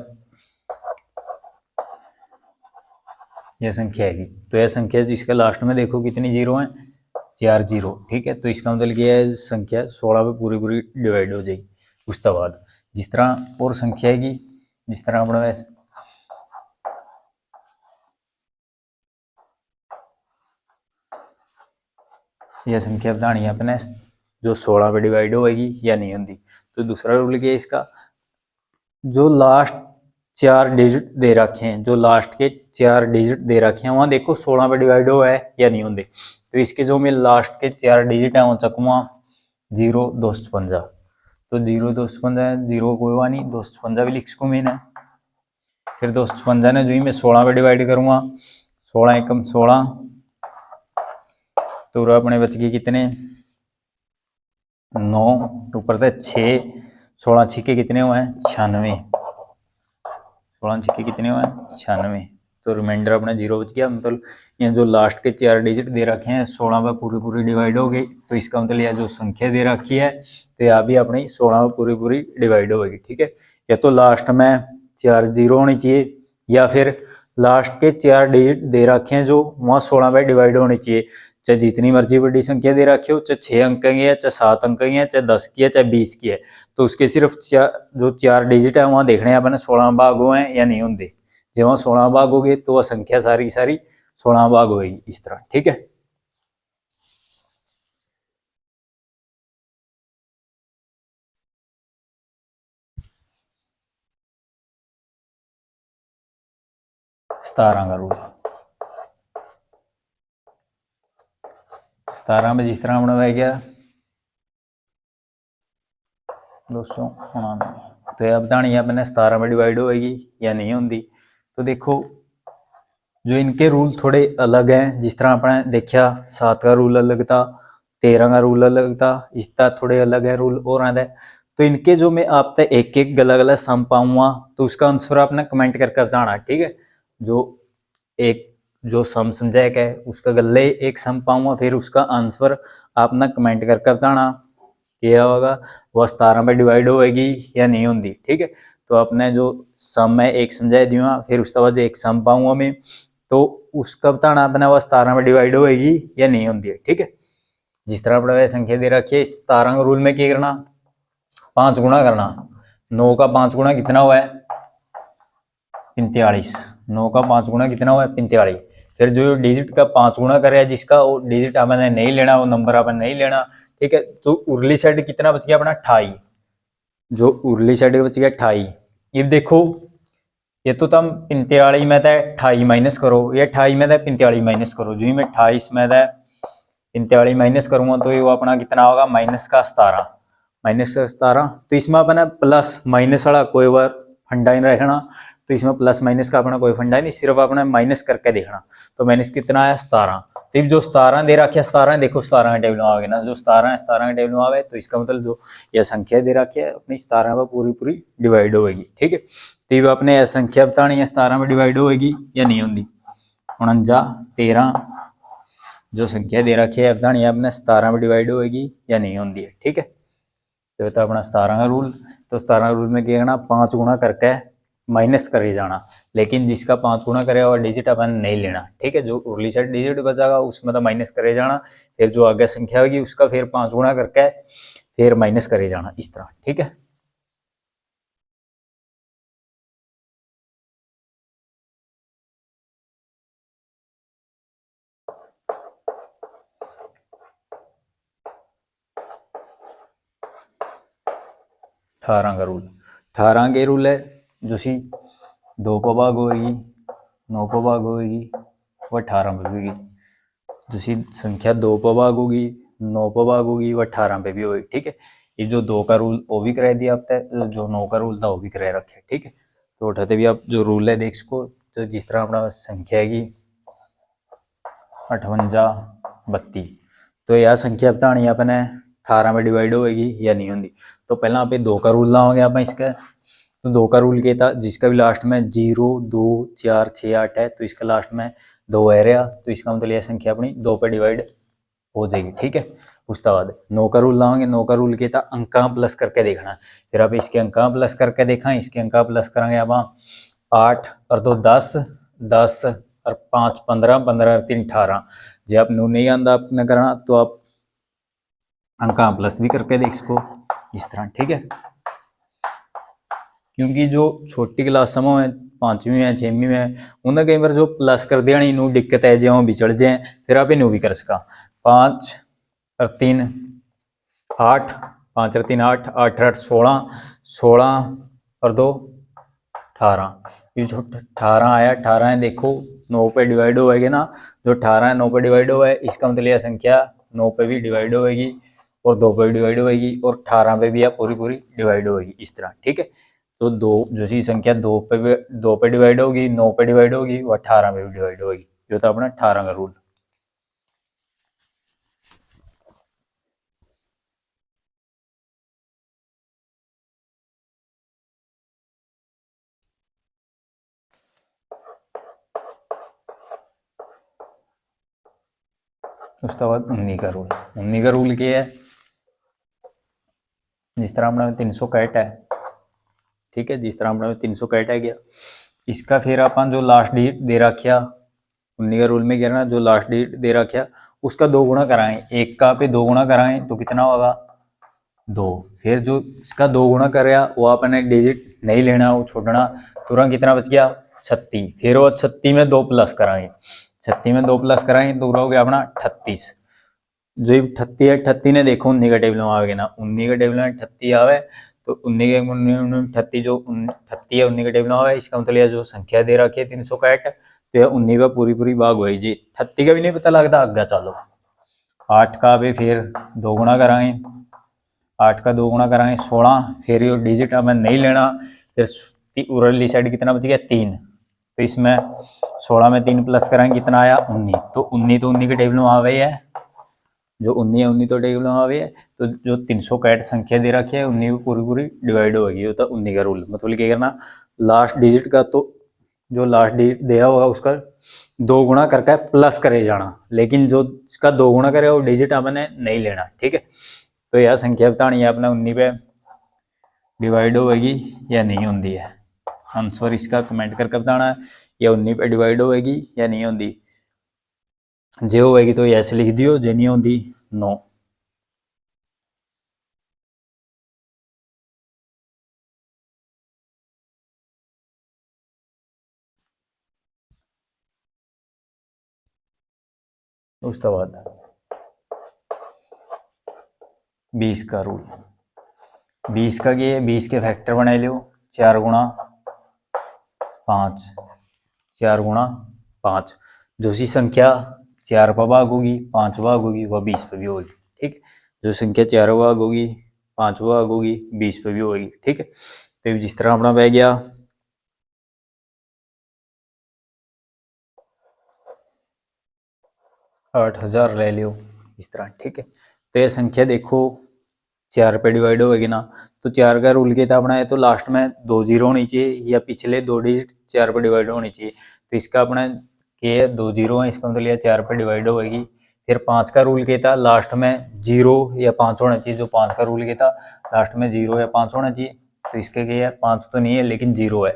यह संख्या है, तो यह संख्या जिसका लास्ट में देखो कितनी जीरो है 4 जीरो, ठीक है। तो इसका मतलब क्या है संख्या 16 पे पूरी पूरी डिवाइड हो जाएगी। उसके बाद जिस तरह और संख्या आएगी, जिस तरह अपना वैसे यह संख्या बतानी है अपने जो 16 पे डिवाइड होगी या नहीं होती। तो दूसरा रूल क्या है इसका, जो लास्ट 4 डिजिट दे रखे हैं, जो लास्ट के 4 डिजिट दे रखे हैं वहां देखो 16 पे डिवाइड हुआ है या नहीं होते। तो इसके जो मैं लास्ट के 4 डिजिट है वो चकवा 0 256, तो 0 256 0 कोई हुआ नहीं 256 भी लिख सकूँ मैंने। फिर 256 ने जो ही मैं 16 पे डिवाइड करूँगा 16 एकम 16, तो अपने बच गए कितने 9 ऊपर थे 6, 16 छिक्के कितने हुए हैं 96, 16 छिक्के कितने हुए हैं 96। तो रिमाइंडर अपना 0 बच गया। मतलब ये जो लास्ट के 4 डिजिट दे रखे हैं 16 में पूरी पूरी डिवाइड हो गई, तो इसका मतलब यह जो संख्या दे रखी है तो यह भी अपनी 16 में पूरी पूरी डिवाइड होगी। ठीक है, या तो लास्ट में 4 जीरो होनी चाहिए, या फिर लास्ट के 4 डिजिट दे रखे हैं जो वहाँ 16 में डिवाइड होनी चाहिए। चाहे जितनी मर्जी बड़ी संख्या दे रखी हो, चाहे 6 अंक की है, चाहे 7 अंक की है, चाहे 10 की है, चाहे 20 की है, तो उसके सिर्फ जो 4 डिजिट है वहाँ देखने हैं अपने 16 भाग हुए हैं या नहीं होंगे। जब वहाँ 16 भाग हो गए तो वह संख्या सारी की सारी 16 भाग होगी, इस तरह। ठीक है, सतारह का रूल। 17 में जिस तरह बनाया गया 299, तो यह बतानी है अपने 17 में डिवाइड होगी या नहीं होती। तो देखो जो इनके रूल थोड़े अलग हैं, जिस तरह आपने देखा 7 का रूल अलग था, 13 का रूल अलग था, इसका थोड़े अलग है रूल और आधा है। तो इनके जो मैं आपसे एक एक गला गला सम पाऊंगा तो उसका आंसर आपने कमेंट करके बताना। ठीक है, जो एक जो सम समझाएगा है उसका गले एक सम पाऊंगा, फिर उसका आंसर आपने कमेंट करके बताना क्या होगा, वह 17 में डिवाइड होगी या नहीं होती। ठीक है, तो आपने जो सम है एक समझा दूंगा, फिर उसके बाद एक सम पाऊंगा मैं, तो उसका बताना अपने वह 17 में डिवाइड होगी या नहीं होती है। ठीक है, जिस तरह अपने संख्या दे रखी है 17 का रूल में क्या करना, 5 गुना करना। 9 का 5 गुना कितना हुआ है 45, 9 का 5 गुना कितना हुआ है 45। फिर जो डिजिट का 5 गुना करे जिसका वो डिजिट आपने नहीं लेना, वो नंबर आपने नहीं लेना। ठीक है, तो उर्ली साइड कितना बच गया अपना 28, जो उर्ली साइड बच गया 28। ये देखो ये तो तुम 45 में था 28 माइनस करो, ये 28 में था 45 माइनस करो, जो ही मैं 28 में था 45 माइनस करूंगा तो ये वो अपना कितना होगा माइनस का 17, माइनस का 17। तो इसमें अपना प्लस माइनस वाला कोई बार फंडा ही रखना, तो इसमें प्लस माइनस का अपना कोई फंडा नहीं, सिर्फ अपना माइनस करके देखना। तो माइनस कितना आया 17। तो जो 17 दे रखा है 17 देखो 17 के टेबल में आ गए ना, जो 17 है 17 के टेबल में आवे, तो इसका मतलब जो यह संख्या दे रखी है अपनी 17 में पूरी पूरी डिवाइड होगी। ठीक है, तो ये आपने यह संख्या बतानी है 17 में डिवाइड होगी या नहीं होगी। 49 13 जो संख्या दे रखी है बतानी है अपने 17 में डिवाइड होगी या नहीं होती है। ठीक है, तो अपना 17 का रूल। तो 17 रूल में क्या करना, 5 गुना करके माइनस करे जाना, लेकिन जिसका 5 गुना करे और डिजिट अपन नहीं लेना। ठीक है, जो उर्ली साइड डिजिट बचागा उसमें तो माइनस करे जाना, फिर जो आगे संख्या होगी उसका फिर 5 गुना करके फिर माइनस करे जाना, इस तरह। ठीक है, 18 का रूल। 18 के रूल है जो सी 2 पर भाग होगी 9 पर भाग होगी वह 18 पे भी होगी, जो सी संख्या 2 पर भाग होगी 9 पर भाग होगी वह 18 पे भी होगी। ठीक है, ये जो 2 का रूल वो भी करा दिया आपने, जो 9 का रूल था वो भी करा रखे। ठीक है, तो उठाते भी आप जो रूल है देख सको, तो जिस तरह अपना संख्या है 58 32, तो यह संख्या बतानी है अपने 18 में डिवाइड होगी या नहीं होगी। तो पहला आप 2 का रूल लाओगे आप इसका, तो 2 का रूल क्या था, जिसका भी लास्ट में 0 2 4 6 8 है, तो इसका लास्ट में 2 है रहा, तो इसका मतलब यह संख्या अपनी 2 पे डिवाइड हो जाएगी। ठीक है, उसके बाद 9 का रूल लाओगे, 9 का रूल क्या था, अंका प्लस करके देखना। फिर आप इसके अंका प्लस करके देखा, इसके अंका प्लस करेंगे आप 8 और 2 10 10 और 5 15 15 और 3 18। जब आप नू नहीं आंदा आपने करना तो आप अंका प्लस भी करके देख सको, इस तरह। ठीक है, क्योंकि जो छोटी क्लास में 5वीं में 6वीं में उन्हें कई बार जो प्लस कर दिया इनू दिक्कत है जो बिछड़ जाए, फिर आप इनू भी कर सका। 5 और 3 8, 5 और 3 8 8 8 16 16 और 2 18। ये जो 18 आया 18 है देखो 9 पे डिवाइड होएगी ना, जो 18 है 9 पे डिवाइड हुआ है, इसका मतलब यह संख्या 9 पे भी डिवाइड होएगी और 2 पे भी डिवाइड होएगी और 18 पे भी आप पूरी पूरी डिवाइड होएगी, इस तरह। ठीक है, तो दो जो सी संख्या 2 पे डिवाइड होगी 9 पे डिवाइड होगी वो 18 पे भी डिवाइड होगी, जो था अपना 18 का रूल। उसके बाद 19 का रूल। 19 का रूल क्या है, जिस तरह अपना 300 कैट है, ठीक है, जिस तरह अपना 300 कैट है गया, इसका फिर अपन जो लास्ट डिजिट दे रखा 19 का रूल में क्या ना, जो लास्ट डिजिट दे रखा उसका 2 गुना कराएं, एक का पे 2 गुना कराएं तो कितना होगा 2। फिर जो इसका 2 गुना कर रहा वो अपने डिजिट नहीं लेना, वो छोड़ना, तुरंत कितना बच गया 36। फिर वो 36 में 2 प्लस कराएंगे, 36 में 2 प्लस कराएंगे तो हो गया अपना 38। जो 38 है, 38 ने देखो 19 का टेबल में आवेगा ना, 19 का टेबल में 38 आवे तो 19 के 38 जो 38 है 19 के टेबल में आवे, इसका मतलब यह जो संख्या दे रखी है 361 तो यह 19 में पूरी पूरी भाग हुई जी। 38 का भी नहीं पता लगता, आगे चलो 8 का भी फिर 2 गुना कराएंगे, 8 का 2 गुना कराएंगे 16, फिर ये डिजिट हमें नहीं लेना, फिर उरली साइड कितना बच गया 3, तो इसमें 16 में 3 प्लस कराएंगे कितना आया 19, तो 19 तो 19 के टेबल में आवे है, जो 19 है 19 तो टेबल में आवे है, तो जो 300 कैट संख्या दे रखी है 19 में पूरी पूरी डिवाइड होगी, होता 19 का रूल। मतलब क्या करना, लास्ट डिजिट का तो जो लास्ट डिजिट दिया होगा उसका 2 गुना करके प्लस करे जाना, लेकिन जो इसका 2 गुना करेगा वो डिजिट आपने नहीं लेना, ठीक है। तो यह संख्या बतानी है अपने 19 पे डिवाइड होगी या नहीं होती है, आंसर इसका कमेंट करके बताना है, या 19 पे डिवाइड होगी या नहीं होती, जो होगी तो यस लिख दियो, जे नहीं होती नो। उसके बाद 20 का रूल, 20 का ये 20 के फैक्टर बना लो, 4 गुणा 5, 4 गुणा 5, जो सी संख्या 4 पर भाग होगी 5 भाग होगी वह 20 पे भी होगी, ठीक। जो संख्या 4 भाग होगी 5 भाग होगी 20 पे भी होगी, ठीक है। तो जिस तरह अपना बह गया 8000 ले लियो इस तरह, ठीक है। तो ये संख्या देखो 4 पे डिवाइड होगी ना, तो 4 का रूल क्या था अपना, है तो लास्ट में 2 जीरो होनी चाहिए या पिछले 2 डिजिट 4 पे डिवाइड होनी चाहिए, तो इसका अपना के 2 जीरो है, इसका मतलब 4 पे डिवाइड होगी। फिर 5 का रूल क्या था, लास्ट में 0 या 5 होना चाहिए, जो 5 का रूल क्या था लास्ट में 0 या 5 होना चाहिए, तो इसके क्या है 5 तो नहीं है लेकिन 0 है,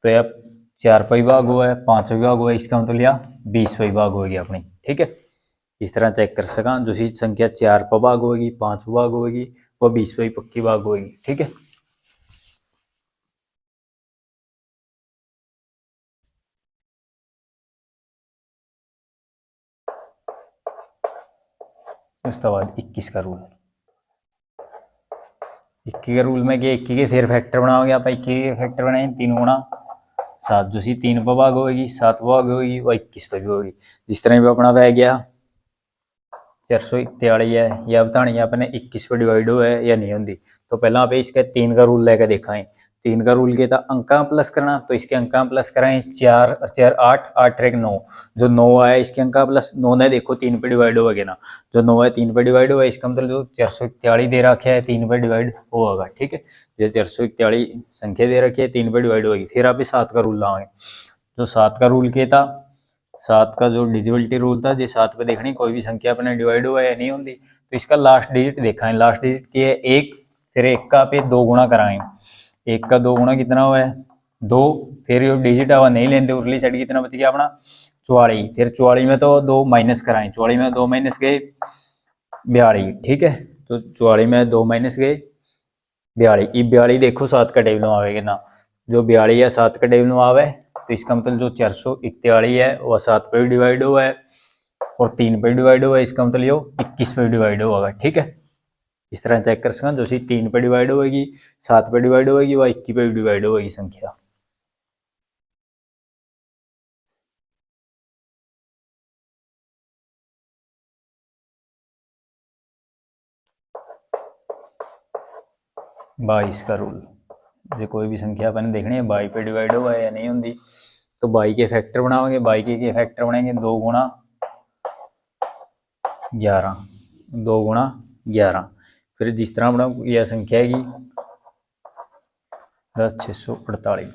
तो यह 4 पे भाग हुआ है 5 भाग हुआ है, इसका मतलब 20 भाग होगी अपनी, ठीक है। इस तरह चेक कर सका, जो सी संख्या 4 पर भाग होगी 5 भाग होगी वह 20 पक्की भाग होगी, ठीक है। उसके बाद 21 का रूल, 21 का रूल में क्या 21 के फिर फैक्टर बनाओगे आप, 21 के फैक्टर बनाए 3 गुणा 7, जो सी 3 पर भाग होगी 7 भाग होगी वह 21 पर भी होगी। जिस तरह भी अपना बह गया 441 है, या बतानी है अपने 21 पे डिवाइड हुआ है या नहीं होती, तो पहला आप इसका 3 का रूल लेकर देखा है। 3 का रूल क्या था, अंका प्लस करना, तो इसके अंका प्लस कराएं 4 4 8 8 1 9, जो 9 आया इसके अंका प्लस 9 ने देखो 3 पे डिवाइड होगा ना, जो 9 है 3 पे डिवाइड हुआ, इसका मतलब जो 441 दे रखा है 3 पे डिवाइड होगा, ठीक है। जो 441 संख्या दे रखी है 3 पे डिवाइड होगी। फिर आप 7 का रूल लाएंगे, जो 7 का रूल क्या था, 7 का जो डिजिबिलिटी रूल था, जो 7 पे देखनी कोई भी संख्या अपने डिवाइड हुआ है या नहीं होती, तो इसका लास्ट डिजिट देखा है, लास्ट डिजिट की है 1, फिर 1 का पे 2 गुना कराएंगे, 1 का 2 गुना कितना हुआ है 2, फिर ये डिजिट आवा नहीं लेते उरली साइड कितना बच गया अपना 44, फिर 44 में तो 2 माइनस कराएं, 44 में 2 माइनस गए 42, ठीक है। तो 44 में 2 माइनस गए 42, ये 42 देखो 7 का टेबल में आवेगा ना, जो 42 है 7 का टेबल में आवे, तो इसका मतलब जो 441 है वह 7 पे डिवाइड हुआ है और 3 पे डिवाइड हुआ है, इसका मतलब ये 21 पे डिवाइड होगा, ठीक है। इस तरह चेक कर सकते, जो सी 3 पे डिवाइड होगी 7 पे डिवाइड होगी वह 21 पे डिवाइड होगी संख्या। बाईस का रूल, जो कोई भी संख्या अपने देखनी है 22 पे डिवाइड हुआ है या नहीं होती, तो 22 के फैक्टर बनाओगे, 22 के फैक्टर बनाएंगे 2 गुणा 11, 2 गुणा 11, फिर जिस तरह बना यह संख्या है 10,648,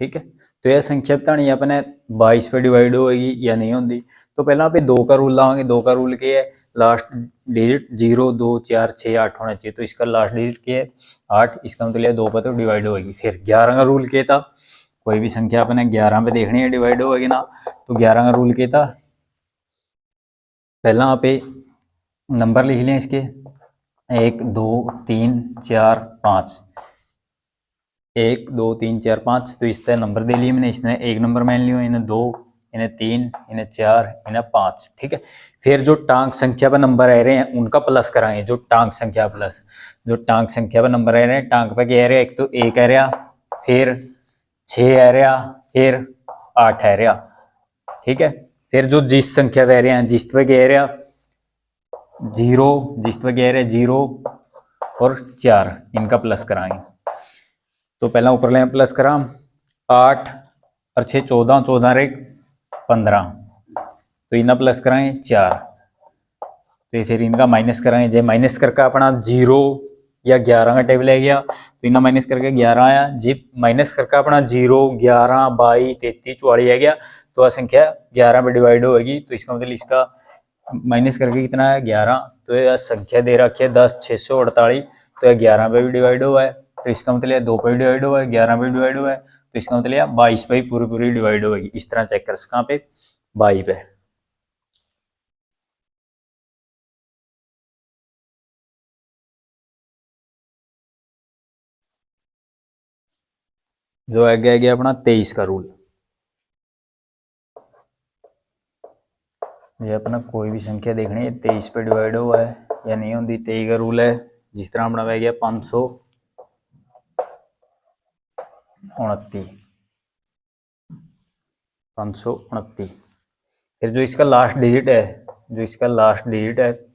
ठीक है। तो यह संख्या बतानी है अपने 22 पे डिवाइड होगी या नहीं होती, तो पहले यहाँ पे 2 का रूल लाएंगे। 2 का रूल क्या है, लास्ट डिजिट 0 2 4 6 8 होना चाहिए, तो इसका लास्ट डिजिट क्या है 8, इसका मतलब 2 पर तो डिवाइड होगी। फिर 11 का रूल क्या था, कोई भी संख्या अपने 11 पे देखनी है डिवाइड होगी ना, तो 11 का रूल क्या था, पहला यहाँ पे नंबर लिख लें इसके 1 2 3 4 5, 1 2 3 4 5, तो इस तरह नंबर दे लिए मैंने। इसने 1 नंबर मान लियो, इन्हें 2, इन्हें 3, इन्हें 4, इन्हें 5, ठीक है। फिर जो टांक संख्या पर नंबर आ रहे हैं उनका प्लस कराएंगे, जो टांक संख्या प्लस जो टांक संख्या पर नंबर आ रहे हैं, टांक पे क्या आ रहा है, एक तो 1 आ रहा, फिर 6 आ रहा, फिर 8 आ रहा, ठीक है। फिर जो जिस संख्या पे आ रहे हैं, जिस पे क्या आ रहा 0, जिस पे क्या आ रहा 0 और 4, इनका प्लस कराएंगे। तो पहला ऊपर ले प्लस करा 8 और 6 14, 14 रे 15, तो इनका प्लस कराएंगे 4, तो फिर इनका माइनस कराएंगे। जब माइनस करके अपना 0 या 11 का टेबल आ गया, तो इनका माइनस करके 11 आया। जब माइनस करके अपना 0 11 22 33 44 आ गया, तो वह संख्या 11 में डिवाइड होगी, तो इसका मतलब इसका माइनस करके कितना है 11, तो यह संख्या दे रखी है 10 648, तो यह 11 पे भी डिवाइड हुआ है, तो इसका मतलब 2 पे भी डिवाइड हुआ है, 11 पे डिवाइड हुआ है, तो इसका मतलब 22 पे पूरी पूरी डिवाइड होगी। इस तरह चेक कर कहाँ पे 22 पे। जो आगे आ गया अपना 23 का रूल, ये अपना कोई भी संख्या देखनी है 23 पे डिवाइड हुआ है या नहीं होती, 23 का रूल है। जिस तरह अपना आ गया 529, फिर जो इसका लास्ट डिजिट है, जो इसका लास्ट डिजिट है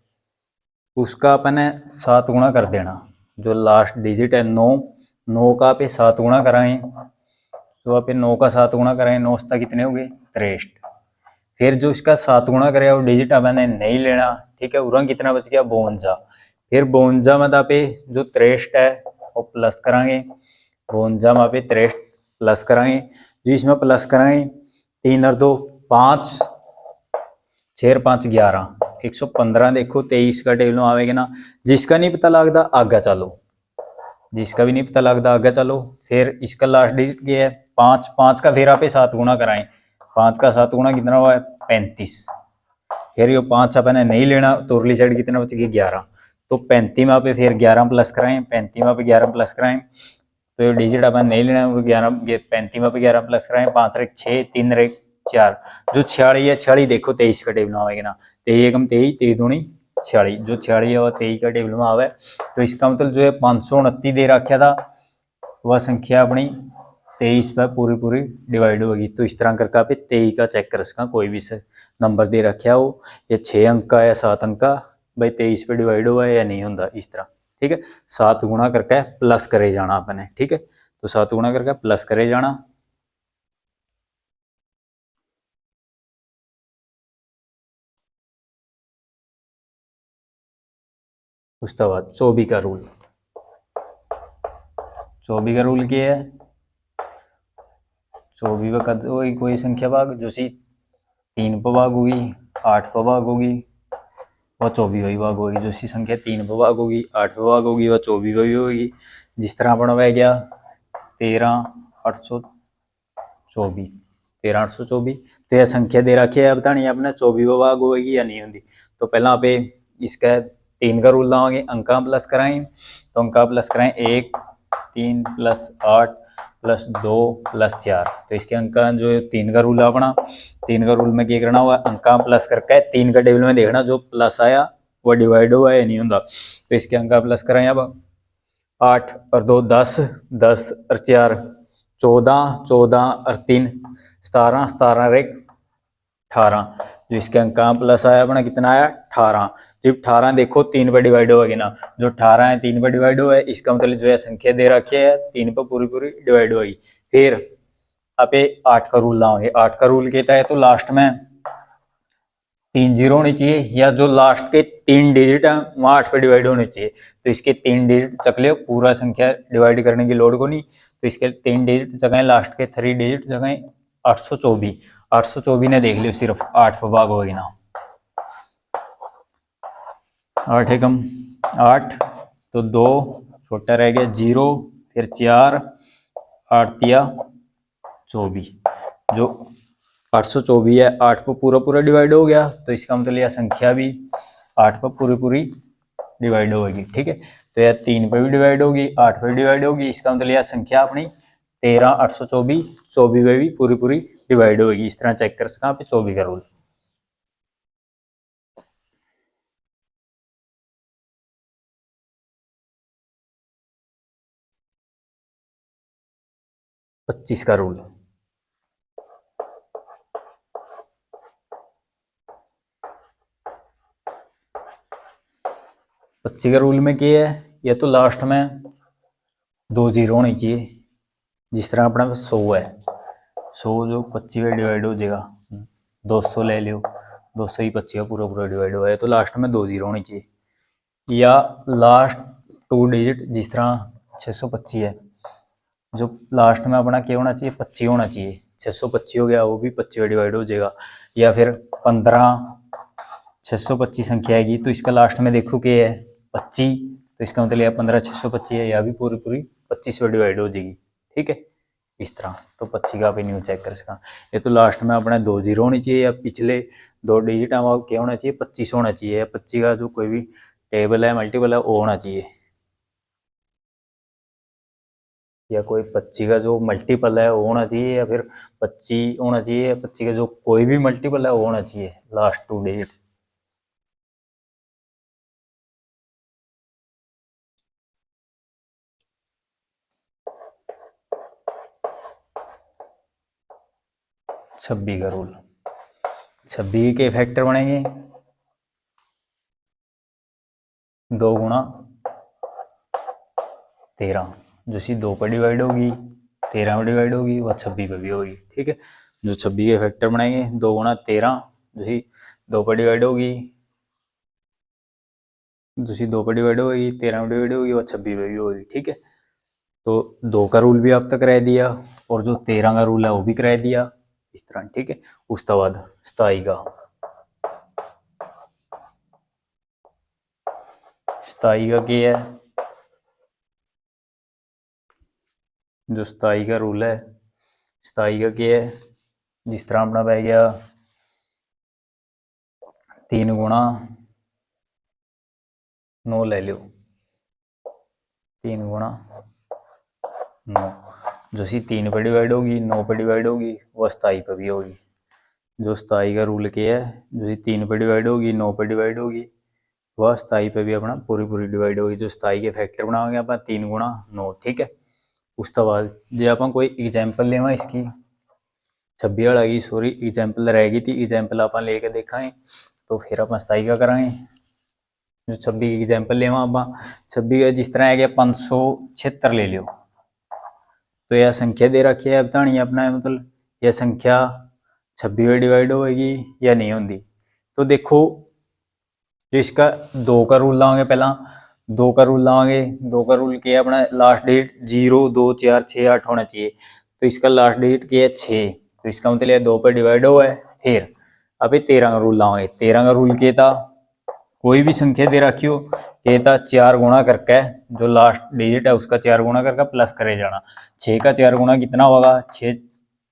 उसका अपन ने 7 गुणा कर देना। जो लास्ट डिजिट है 9, 9 का पे 7 गुणा कराएं, तो आप 9 का 7 गुणा कराएं, 9 तक कितने हो गए 63। फिर जो इसका 7 गुणा करे वो डिजिट अपन ने नहीं लेना, ठीक है। उरंग कितना बच गया 52, फिर 52 में पे जो 63 है वो प्लस कराएंगे, 52 में पे 63 प्लस कराएंगे। जो इसमें प्लस कराएंगे 3 और 2 5, 6 और 5 11, 115। देखो 23 का टेबल में आवेगा ना, जिसका नहीं पता लगता आगे चलो, जिसका भी नहीं पता लगता आगे चलो। फिर इसका लास्ट डिजिट क्या है 5, 5 का फिर आप 7 गुणा कराएं, 5 का 7 गुणा कितना हुआ है 35। फिर ये 5 अपन ने नहीं लेना, तो उरली साइड कितना बचेगी 11, तो 35 में पे फिर 11 प्लस कराएं, 35 में पे 11 प्लस कराएं, तो ये डिजिट अपन नहीं लेना, 11 35 में पे 11 प्लस कराएं, 5 रे 6 3 रे 4, जो 46 है 46 देखो 23 का टेबल में आएगा ना, 23 एकम 23 23 दूनी 46, जो 46 है वह 23 का टेबल में आवे, तो इसका मतलब जो है 529 दे रखा था, वह संख्या अपनी 23 पर पूरी पूरी डिवाइड होगी। तो इस तरह करके आप 23 का चेक कर सका, कोई भी नंबर दे रखा हो या 6 अंक का या 7 अंक का, भाई 23 पे डिवाइड हुआ है या नहीं होता, इस तरह, ठीक है। 7 गुणा करके प्लस करे जाना अपने, ठीक है। तो 7 गुणा करके प्लस करे जाना। उसके बाद 24 का रूल, 24 का रूल क्या है, 24 में कद होगी कोई संख्या भाग जो सी 3 पर भाग होगी, 8 पर भाग होगी, वह 24 भाग होगी। जो सी संख्या 3 पर भाग होगी, 8 पर भाग होगी, वह 24 भी होगी। जिस तरह अपना वह गया 13,824, 13,824, तो यह संख्या दे रखी है, बतानी है अपने 24 पर भाग होगी या नहीं होगी। तो पहला पे इसका 3 का रूल लाओगे, अंका प्लस कराएं, तो अंका प्लस कराएं 1 3 प्लस 8 प्लस 2 प्लस 4, तो इसके अंका जो 3 का रूल है अपना, 3 का रूल में क्या करना हुआ, अंका प्लस करके 3 का टेबल में देखना, जो प्लस आया वो डिवाइड हुआ है नहीं होता, तो इसके अंका प्लस कराएं। अब 8 और 2 10, 10 और 4 14, 14 और 3 17, 17 और 1 18, जो इसके अंक प्लस आया अपना कितना आया 18। जब 18 देखो 3 पर डिवाइड होगी ना, जो 18 है 3 पर डिवाइड हुआ है, इसका मतलब जो है संख्या दे रखी है 3 पर पूरी पूरी डिवाइड होगी। फिर आप 8 का रूल लाओगे, 8 का रूल कहता है तो लास्ट में 3 जीरो होनी चाहिए, या जो लास्ट के 3 डिजिट है वहाँ 8 पे डिवाइड होने चाहिए, तो इसके 3 डिजिट चक ले, पूरा संख्या डिवाइड करने की लोड को नहीं, तो इसके 3 डिजिट जगह लास्ट के 3 डिजिट जगह 824, 824 ने देख लियो सिर्फ 8 पर भाग होगी ना, 8 एकम 8, तो 2 छोटा रह गया 0, फिर 4, 8 तिया 24, जो 824 है 8 पर पूरा पूरा डिवाइड हो गया, तो इसका मतलब यह संख्या भी 8 पर पूरी पूरी डिवाइड होगी। ठीक है, तो यह 3 पर भी डिवाइड होगी, 8 पर डिवाइड होगी, इसका मतलब यह संख्या अपनी 13 824 24 पे भी पूरी पूरी डिवाइड होगी। इस तरह चेक कर सकते पे 24 का रूल। पच्चीस का रूल, पच्चीस का रूल में क्या है, ये तो लास्ट में 2 जीरो होनी चाहिए। जिस तरह अपना 100 है, 100 जो 25 में डिवाइड हो जाएगा, 200 ले लियो, 200 ही 25 का पूरा पूरा डिवाइड हुआ है, तो लास्ट में 2 जीरो होनी चाहिए। या लास्ट 2 डिजिट, जिस तरह 625 है, जो लास्ट में अपना क्या होना चाहिए, 25 होना चाहिए। 625 हो गया, वो भी 25 में डिवाइड हो जाएगा। या फिर 15 625 संख्या आएगी, तो इसका लास्ट में देखो क्या है, 25, तो इसका मतलब यह 15 625 है, या भी पूरी पूरी 25 में डिवाइड हो जाएगी। ठीक है, इस तरह तो 25 का भी न्यू चेक कर सका। ये तो लास्ट में अपना 2 जीरो होनी चाहिए, या पिछले 2 डिजिट क्या होना चाहिए, 25 होना चाहिए, या 25 का जो कोई भी टेबल है मल्टीपल है वो होना चाहिए, या कोई 25 का जो मल्टीपल है वो होना चाहिए, या फिर 25 होना चाहिए, या 25 का जो कोई भी मल्टीपल है वो होना चाहिए लास्ट 2 डिजिट। छब्बीस का रूल, 26 के फैक्टर बनेंगे 2 गुणा 13, जो सी 2 पर डिवाइड होगी 13 में डिवाइड होगी, वह 26 पर भी होगी। ठीक है, जो 26 के फैक्टर बनाएंगे 2 गुणा 13, जो सी 2 पर डिवाइड होगी, जो सी 2 पर डिवाइड होगी, 13 में डिवाइड होगी, वह 26 पर भी होगी। ठीक है, तो 2 का रूल भी आप तक करा दिया, और जो 13 का रूल है वो भी करा दिया इस तरह। ठीक है, उसके बाद 27 का, 27 का क्या है, जो 27 का रूल है, 27 का क्या है, जिस तरह अपना बह गया 3 गुणा 9 ले लो, 3 गुणा 9, जो सी 3 पर डिवाइड होगी 9 पर डिवाइड होगी, वह 27 पर भी होगी। जो 27 का रूल क्या है, जो सी 3 पर डिवाइड होगी 9 पर डिवाइड होगी, वह 27 पे भी अपना पूरी पूरी डिवाइड होगी। जो 27 के फैक्टर बनाओगे आप 3 गुणा 9। ठीक है, उसके बाद जो आप कोई एग्जाम्पल लेवा इसकी 26 वाला की सॉरी एग्जाम्पल रहेगी थी, एग्जाम्पल आप लेके देखा है, तो फिर आप 27 का कराएंगे। जो 26 एग्जाम्पल लेवा आप 26 का जिस तरह है गया 576 ले लियो, तो यह संख्या दे रखी है बतानी अपना, मतलब यह संख्या 26 में डिवाइड होगी या नहीं होगी। तो देखो जो इसका 2 का रूल लाओगे, पहला 2 का रूल लाओगे, 2 का रूल क्या है अपना, लास्ट डिजिट 0 2 4 6 8 होना चाहिए, तो इसका लास्ट डिजिट क्या है 6, तो इसका मतलब 2 पर डिवाइड हुआ है। फिर अभी 13 का रूल लाओगे, 13 का रूल क्या था, कोई भी संख्या दे रखी हो क्या था 4 गुणा करके, जो लास्ट डिजिट है उसका 4 गुणा करके प्लस करे जाना। 6 का 4 गुणा कितना होगा, 6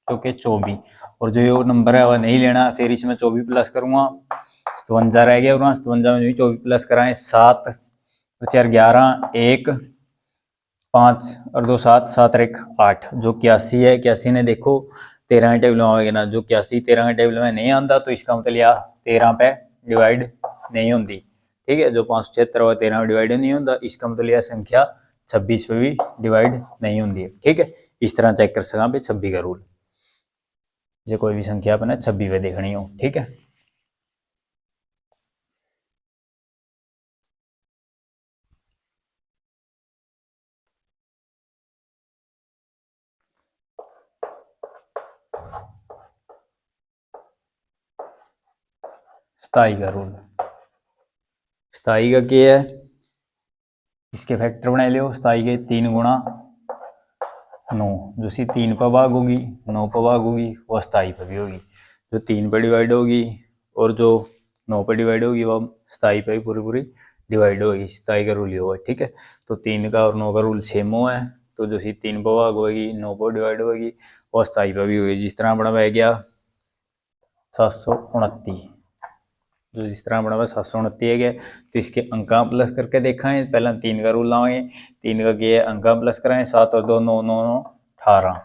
चौके 24, और जो ये नंबर है वह नहीं लेना, फिर इसमें 24 प्लस करूंगा 57 रह गया, और 57 में 24 प्लस कराएं 7 और 4 11 1 5 और 2 7 7 और 1 8, जो 81 है। 81 ने देखो 13 के टेबल में आएगा ना, जो 81 13 के टेबल में नहीं आता, तो इसका मतलब यह 13 पे डिवाइड नहीं होती। ठीक है, जो 576 और 13 में डिवाइड नहीं होता, इसका मतलब यह संख्या 26 पे भी डिवाइड नहीं होती है। ठीक है, इस तरह चेक कर सका 26 का रूल, जो कोई भी संख्या अपने 26 पे देखनी हो। ठीक है, स्थाई का रूल, स्थाई का क्या है, इसके फैक्टर बना लियो 27 के 3 गुणा 9, जो सी 3 पर भाग होगी 9 पर भाग होगी, वह 27 पर भी होगी। जो 3 पे डिवाइड होगी और जो 9 पे डिवाइड होगी वो 27 पे पूरी पूरी डिवाइड होगी। 27 का रूल ही होगा, ठीक है। तो 3 का और 9 का रूल सेम हुआ है, तो जो सी 3 पे भाग होगी 9 पे डिवाइड होगी और 27 पे भी होगी। जिस तरह अपना बह गया 729, जो जिस तरह बना हुआ 729 है गया। तो इसके अंका प्लस करके देखा है, पहला 3 का रूल लाएंगे, 3 का किया है अंका प्लस कराएं, 7 और 2 9 9 9 18,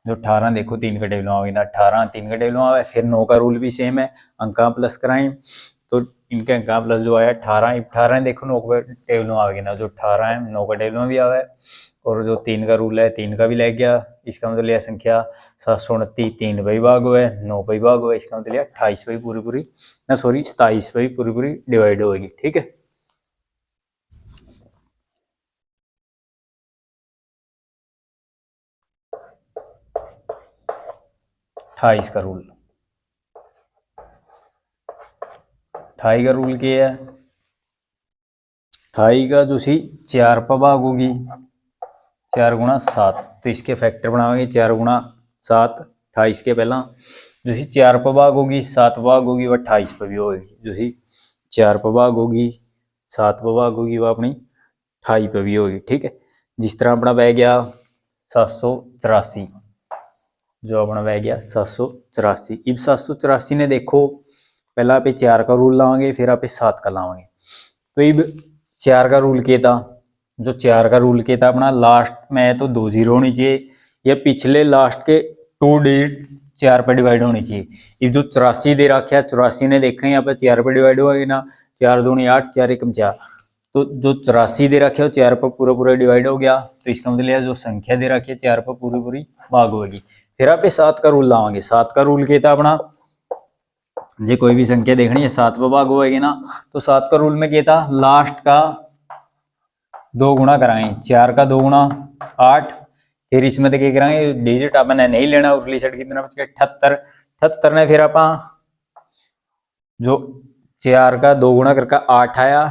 जो 18 देखो 3 का टेबल आएगी ना, 18 3 का टेबल आवे। फिर 9 का रूल भी सेम है, अंका प्लस कराएं, तो इनके अंका प्लस जो आया 18 देखो 9 का टेबल आएगी ना, जो 18 है 9 का टेबल में भी आवे, और जो 3 का रूल है 3 का भी लग गया। इसका मतलब यह संख्या 729 3 पे भाग हुआ है, 9 पे भाग हुआ है, इसका मतलब 28 पे पूरी पूरी ना, सॉरी 27 पे पूरी पूरी डिवाइड होगी, ठीक है। अट्ठाईस का रूल, 28 का रूल क्या है, 28 का जो सी 4 पे भाग होगी, 4 गुणा 7, तो इसके फैक्टर बनाओगे 4 गुणा 7, 28 के पहला जो सी 4 पे भाग होगी 7 भाग होगी वह 28 पे भी होगी, जो सी 4 पे भाग होगी 7 पे भाग होगी वह अपनी 28 पे भी होगी, ठीक है। जिस तरह अपना बह गया 784, जो अपना बह गया 784। अब 784 ने देखो पहला आप 4 का रूल लाओगे फिर आप 7 का लाओगे, तो अब 4 का रूल क्या था, जो 4 का रूल क्या था अपना लास्ट में तो 2 जीरो होनी चाहिए, या पिछले लास्ट के 2 डिजिट 4 पे डिवाइड होनी चाहिए। अब जो 84 दे रखा है, 84 ने देखा यहाँ पे 4 पे डिवाइड होगी ना, 4 दूनी 8 4 एकम 4, तो जो 84 दे रखे हो 4 पर पूरा पूरा डिवाइड हो गया, तो इसका मतलब जो संख्या दे रखी है 4 पर पूरी पूरी भाग होगी। फिर आप 7 का रूल लाओगे, 7 का रूल क्या था अपना, जे कोई भी संख्या देखनी है 7 पर भाग होगी ना, तो 7 का रूल में क्या था, लास्ट का 2 गुणा कराएंगे, 4 का 2 गुणा 8, फिर इसमें तो क्या कराएंगे डिजिट अपने नहीं लेना, उरली साइड कितना बच गया 78, 78 ने फिर आप जो 4 का 2 गुणा करके 8 आया,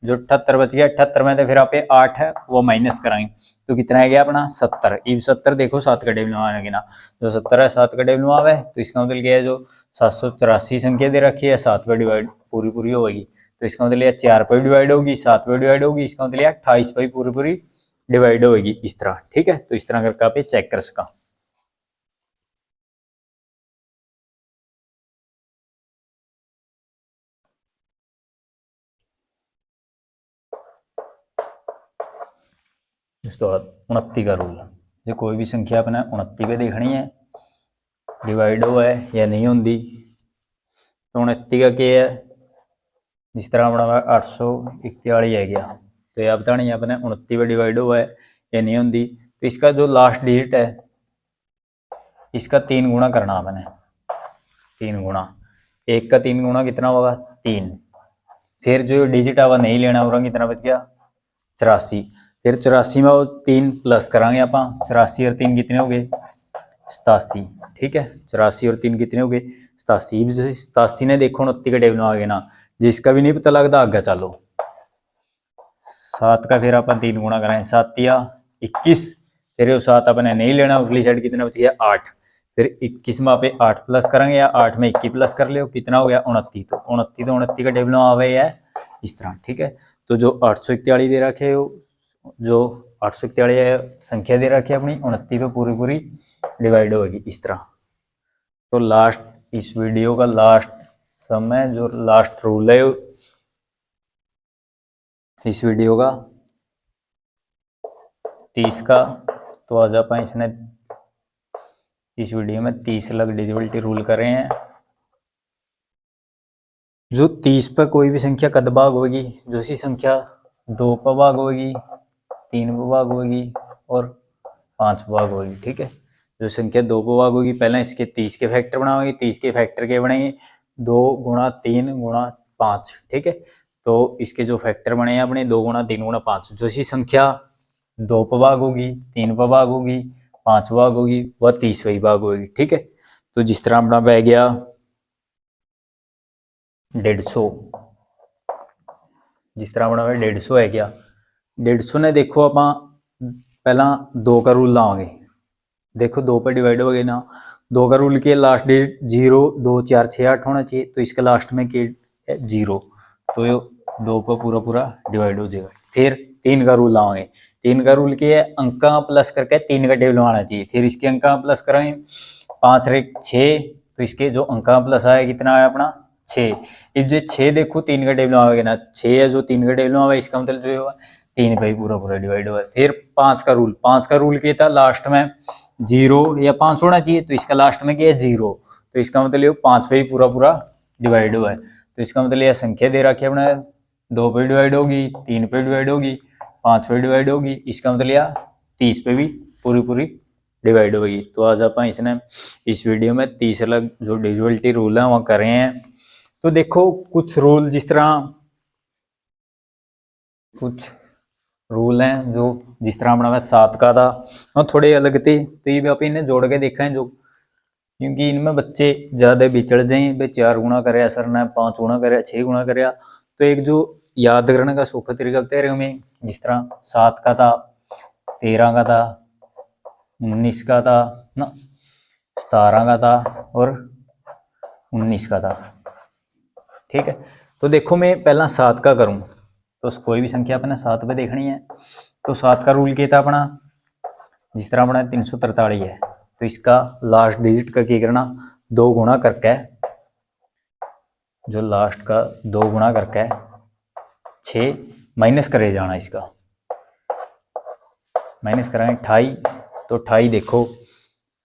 जो 78 बच गया, 78 में तो फिर आप 8 है वो माइनस कराएंगे, तो कितना है गया अपना 70। अब 70 देखो 7 का टेबल में आने ना, जो 70 है 7 का टेबल में आवे, तो इसका मतलब क्या है जो 784 संख्या दे रखी है 7 पे डिवाइड पूरी पूरी होगी, तो इसका मतलब 4 पे डिवाइड होगी 7 पे डिवाइड होगी, इसका मतलब 28 पे पूरी पूरी डिवाइड होगी, इस तरह, ठीक है। तो इस तरह करके आप चेक कर सका। उसके बाद 29 का रूल, जो कोई भी संख्या अपने 29 पे देखनी है डिवाइड हुआ है या नहीं होती, तो 29 का क्या है, जिस तरह अपना 841 है गया, तो यह बतानी है अपने 29 पे डिवाइड हुआ है या नहीं होती, तो इसका जो लास्ट डिजिट है इसका 3 गुणा करना अपने, 3 गुणा, 1 का 3 गुणा कितना होगा 3, फिर जो डिजिट है वह नहीं लेना होगा, कितना बच गया 84, फिर 84 में वो 3 प्लस करांगे आप, 84 और 3 कितने हो गए 87, ठीक है। 84 और 3 कितने हो गए 87, 87 ने देखो 29 के टेबल में आ गए ना, जिसका भी नहीं पता लगता आगे चलो। 7 का फिर अपन 3 गुणा करें, 7 या 21, फिर वो 7 अपने नहीं लेना, उरली साइड कितना बच गया 8, फिर 21 में आप 8 प्लस करेंगे या 8 में 21 प्लस कर ले, कितना हो गया 29, तो 29 का टेबल में आवे है इस तरह, ठीक है। तो जो 841 दे रखे हो, जो 841 संख्या दे रखी है अपनी 29 पे पूरी पूरी डिवाइड होगी इस तरह। तो लास्ट इस वीडियो का लास्ट समय जो लास्ट रूल है इस वीडियो का 30 का, तो आज आप इसने इस वीडियो में 30 अलग डिजिबिलिटी रूल कर रहे हैं। जो 30 पर कोई भी संख्या कद भाग होगी, जो सी संख्या 2 पर भाग होगी 3 पर भाग होगी और 5 पर भाग होगी, ठीक है। जो संख्या 2 पर भाग होगी पहले इसके 30 के फैक्टर बनाओगे, 30 के फैक्टर के बनेंगे 2 गुणा 3 गुणा 5, ठीक है। तो इसके जो फैक्टर बने हैं अपने 2 गुणा 3 गुणा 5, जो सी संख्या 2 पर भाग होगी 3 पर भाग होगी 5 भाग होगी वह 30वीं भाग होगी, ठीक है। तो जिस तरह अपना बह गया 150, जिस तरह अपना 150 है क्या, 150 ने देखो आप पहला 2 का रूल लाओगे, देखो 2 पे डिवाइड हो गए ना, 2 का रूल किया, लास्ट डिजिट 0 2 4 6 8 होना चाहिए, तो इसका लास्ट में के 0, तो ये 2 पर पूरा पूरा डिवाइड हो जाएगा। फिर 3 का रूल लाओगे, 3 का रूल क्या है, अंका प्लस करके 3 का टेबल आना चाहिए। फिर इसके अंका प्लस करेंगे 5 रे 6, तो इसके जो अंका प्लस आया कितना आया अपना 6। अब जो 6 देखो 3 का टेबल आएगा ना, 6 है जो 3 का टेबल आएगा, इसका मतलब जो होगा 3 पे ही पूरा पूरा डिवाइड हुआ। फिर 5 का रूल, 5 का रूल क्या था, लास्ट में 0 या 5 होना चाहिए, तो इसका लास्ट में क्या है 0, तो इसका मतलब 5 पे ही पूरा पूरा डिवाइड हुआ है। तो इसका मतलब यह संख्या दे रखी है अपने 2 पे डिवाइड होगी, 3 पे डिवाइड होगी, 5 पे डिवाइड होगी, इसका मतलब यह 30 पे भी पूरी पूरी डिवाइड होगी। तो आज आप इसने इस वीडियो में 30 अलग जो डिविजिबिलिटी रूल है वहाँ कर रहे हैं। तो देखो कुछ रूल जिस तरह कुछ रूल हैं जो जिस तरह अपना 7 का था और थोड़े अलग थे, तो ये भी आप इन्हें जोड़ के देखा है जो, क्योंकि इनमें बच्चे ज़्यादा बिछड़ जाए, भाई 4 गुणा करे सर ने, 5 गुणा करे, 6 गुणा करे, तो एक जो याद करने का सौखा तरीका तेरे में, जिस तरह 7 का था, 13 का था, 19 का था ना, 17 का था और 19 का था। ठीक है, तो देखो मैं पहला 7 का करूं, तो कोई भी संख्या अपने 7 पे देखनी है। तो 7 का रूल क्या था अपना, जिस तरह अपना 343 है, तो इसका लास्ट डिजिट का क्या करना, 2 गुणा करके, जो लास्ट का 2 गुणा करके 6 माइनस करे जाना, इसका माइनस कराएं 28, तो 28 देखो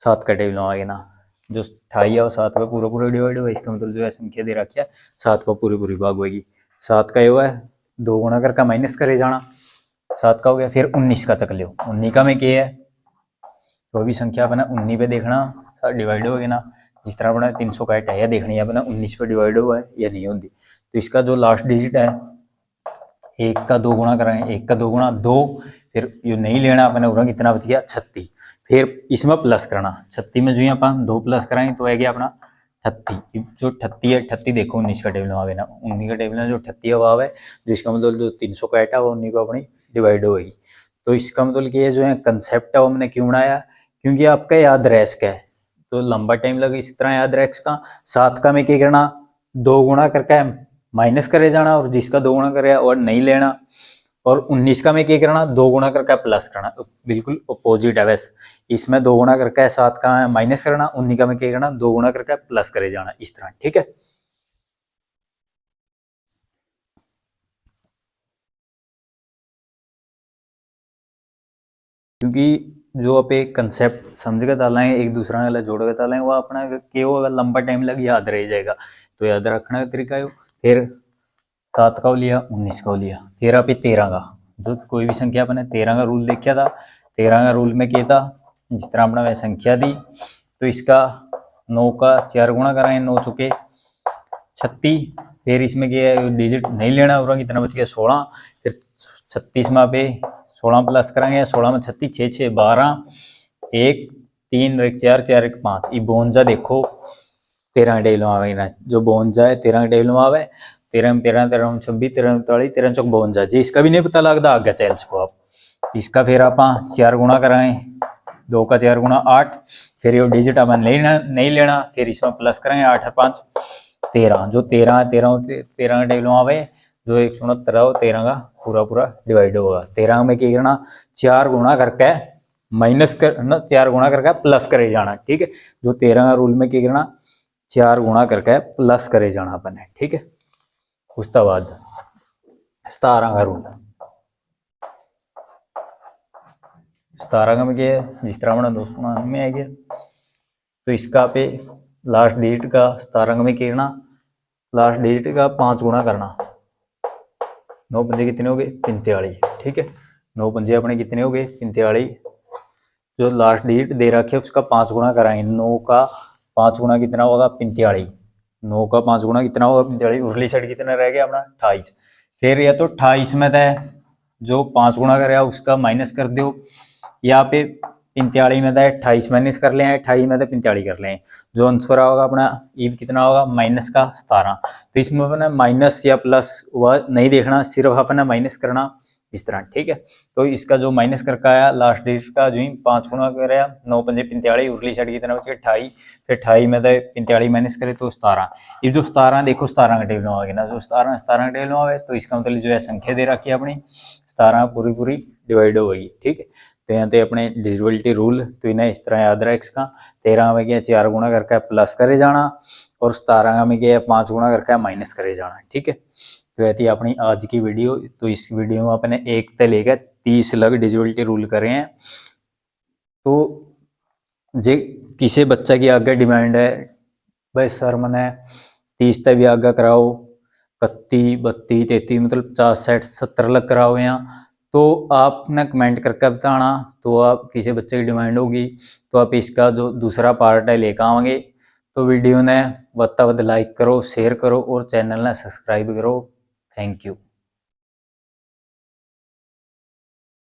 7 का टेबल आ गया ना, जो 28 है वो 7 का पूरा पूरा डिवाइड हुआ, इसका मतलब जो है संख्या दे रखी है 7 का पूरी पूरी भाग होगी। 7 का ये हुआ है 2 गुणा करके माइनस करे जाना, 7 का हो गया। फिर 19 का चक लो, 19 का में क्या है, तो भी संख्या अपना 19 पे देखना, साथ डिवाइड हो गया ना, जिस तरह अपना 361 है, यह देखनी है अपना 19 पे डिवाइड हुआ है या नहीं होती। तो इसका जो लास्ट डिजिट है, 1 का 2 गुणा कराएंगे, 1 का 2 गुणा 2, फिर ये नहीं लेना अपने उरा कितना बच गया 36, फिर इसमें प्लस करना, 36 में जो है अपन 2 प्लस कराएंगे तो आ गया अपना 38, जो 38 है 38 देखो 19 का टेबल में आवे ना, 19 का टेबल में जो 38 अभाव है, जो इसका मतलब जो 361 है वो 19 को अपनी डिवाइड होगी। तो इसका मतलब कि ये जो है कंसेप्ट है वो हमने क्यों बनाया, क्योंकि आपका याद रह सके, तो लंबा टाइम लगे इस तरह याद रह सका। 7 का में क्या करना, 2 गुणा करके माइनस करे जाना, और जिसका 2 गुणा करे और नहीं लेना, और 19 का में क्या करना, 2 गुणा करके प्लस करना, तो बिल्कुल अपोजिट है वैसे, इसमें 2 गुणा करके 7 का माइनस करना, 19 का में क्या करना 2 गुणा करके प्लस करे जाना, इस तरह। ठीक है, क्योंकि जो आप एक कंसेप्ट समझ के चल रहे हैं, एक दूसरा गला जोड़ के चल रहे हैं, वो अपना केवल अगर लंबा टाइम लग याद रह जाएगा, तो याद रखने का तरीका है। फिर 7 का लिया, 19 का लिया, फिर आप 13 का, जो कोई भी संख्या अपने 13 का रूल देखा था, 13 का रूल में क्या था, जिस तरह अपना वह संख्या दी, तो इसका 9 का 4 गुणा कराएं, 9 चुके 36, फिर इसमें क्या डिजिट नहीं लेना, और कितना बच गया 16, फिर 36 में पे 16 प्लस कराएंगे, 16 में 36, 6 6 12, 1 3 1 4 4 1 5, ये 52 देखो 13 टेबल में आवे ना, जो 52 है 13 टेबल में आवे, 13 में 13 13 में 26 13 में 43 13 चौक 52, जी इसका भी नहीं पता लगता आगे चल सको आप। इसका फिर आप 4 गुणा कराएं, 2 का 4 गुणा 8, फिर ये डिजिट अपन नहीं लेना, फिर इसमें प्लस करेंगे 8 और 5 13, जो 13 है 13 का टेबल में आवे, जो 169 है वो 13 का पूरा पूरा डिवाइड होगा। 13 में क्या करना, 4 गुणा करके माइनस करना, 4 गुणा करके प्लस करे जाना। ठीक है, जो 13 का रूल में क्या करना, 4 गुणा करके प्लस करे जाना अपन है। ठीक है, उसके बाद 17 का रूल, 17 का में क्या है, जिस तरह अपना 2 में आ गया, तो इसका पे लास्ट डिजिट का 17 में क्या करना, लास्ट डिजिट का 5 गुणा करना, 9 पंजे कितने हो गए 45। ठीक है, 9 पंजे अपने कितने हो गए 45, जो लास्ट डिजिट दे रखे उसका 5 गुणा कराएंगे, 9 का 5 गुणा कितना होगा 45, 9 का 5 गुणा कितना होगा 45, उरली साइड कितना रह गया अपना 28। फिर या तो 28 में तय जो 5 गुणा कराया उसका माइनस कर दो, यहाँ पे 45 में तय 28 माइनस कर लें, 28 में तय 45 कर लें, जो आंसर होगा अपना ये कितना होगा माइनस का 17। तो इसमें अपना माइनस या प्लस वह नहीं देखना, सिर्फ अपना माइनस करना, इस तरह, ठीक है। तो इसका जो माइनस करके आया लास्ट डिजिट का जो ही 5 गुणा कराया 9 पंजे 45, उरली साइड कितना बच गया 28, फिर 28 में 45 माइनस करे तो 17। ये जो 17 देखो 17 का टेबल में आ गया ना, जो 17 का टेबल में आवे तो इसका मतलब जो है संख्या दे रखी है अपनी 17 पूरी पूरी डिवाइड होगी, ठीक है। तो यहाँ पे अपने डिविजिबिलिटी रूल तो इन्हें इस तरह याद रहे। इसका 13 में गया 4 गुणा करके प्लस करे जाना और 17 में गया 5 गुणा करके माइनस करे जाना, ठीक है। तो यह थी अपनी आज की वीडियो। तो इस वीडियो में अपने 1 से लेकर 30 लग डिविजिबिलिटी रूल करे हैं। तो जे किसी बच्चा की आगे डिमांड है भाई सर मैंने 30 तक भी आगे कराओ, 31, 32, 33 मतलब 50, 60, 70 लग कराओ यहाँ, तो आपने कमेंट करके बताना। तो आप किसी बच्चे की डिमांड होगी तो आप इसका जो दूसरा पार्ट है लेकर आएंगे। तो वीडियो ने वत्ता वध लाइक करो, शेयर करो और चैनल ने सब्सक्राइब करो। Thank you.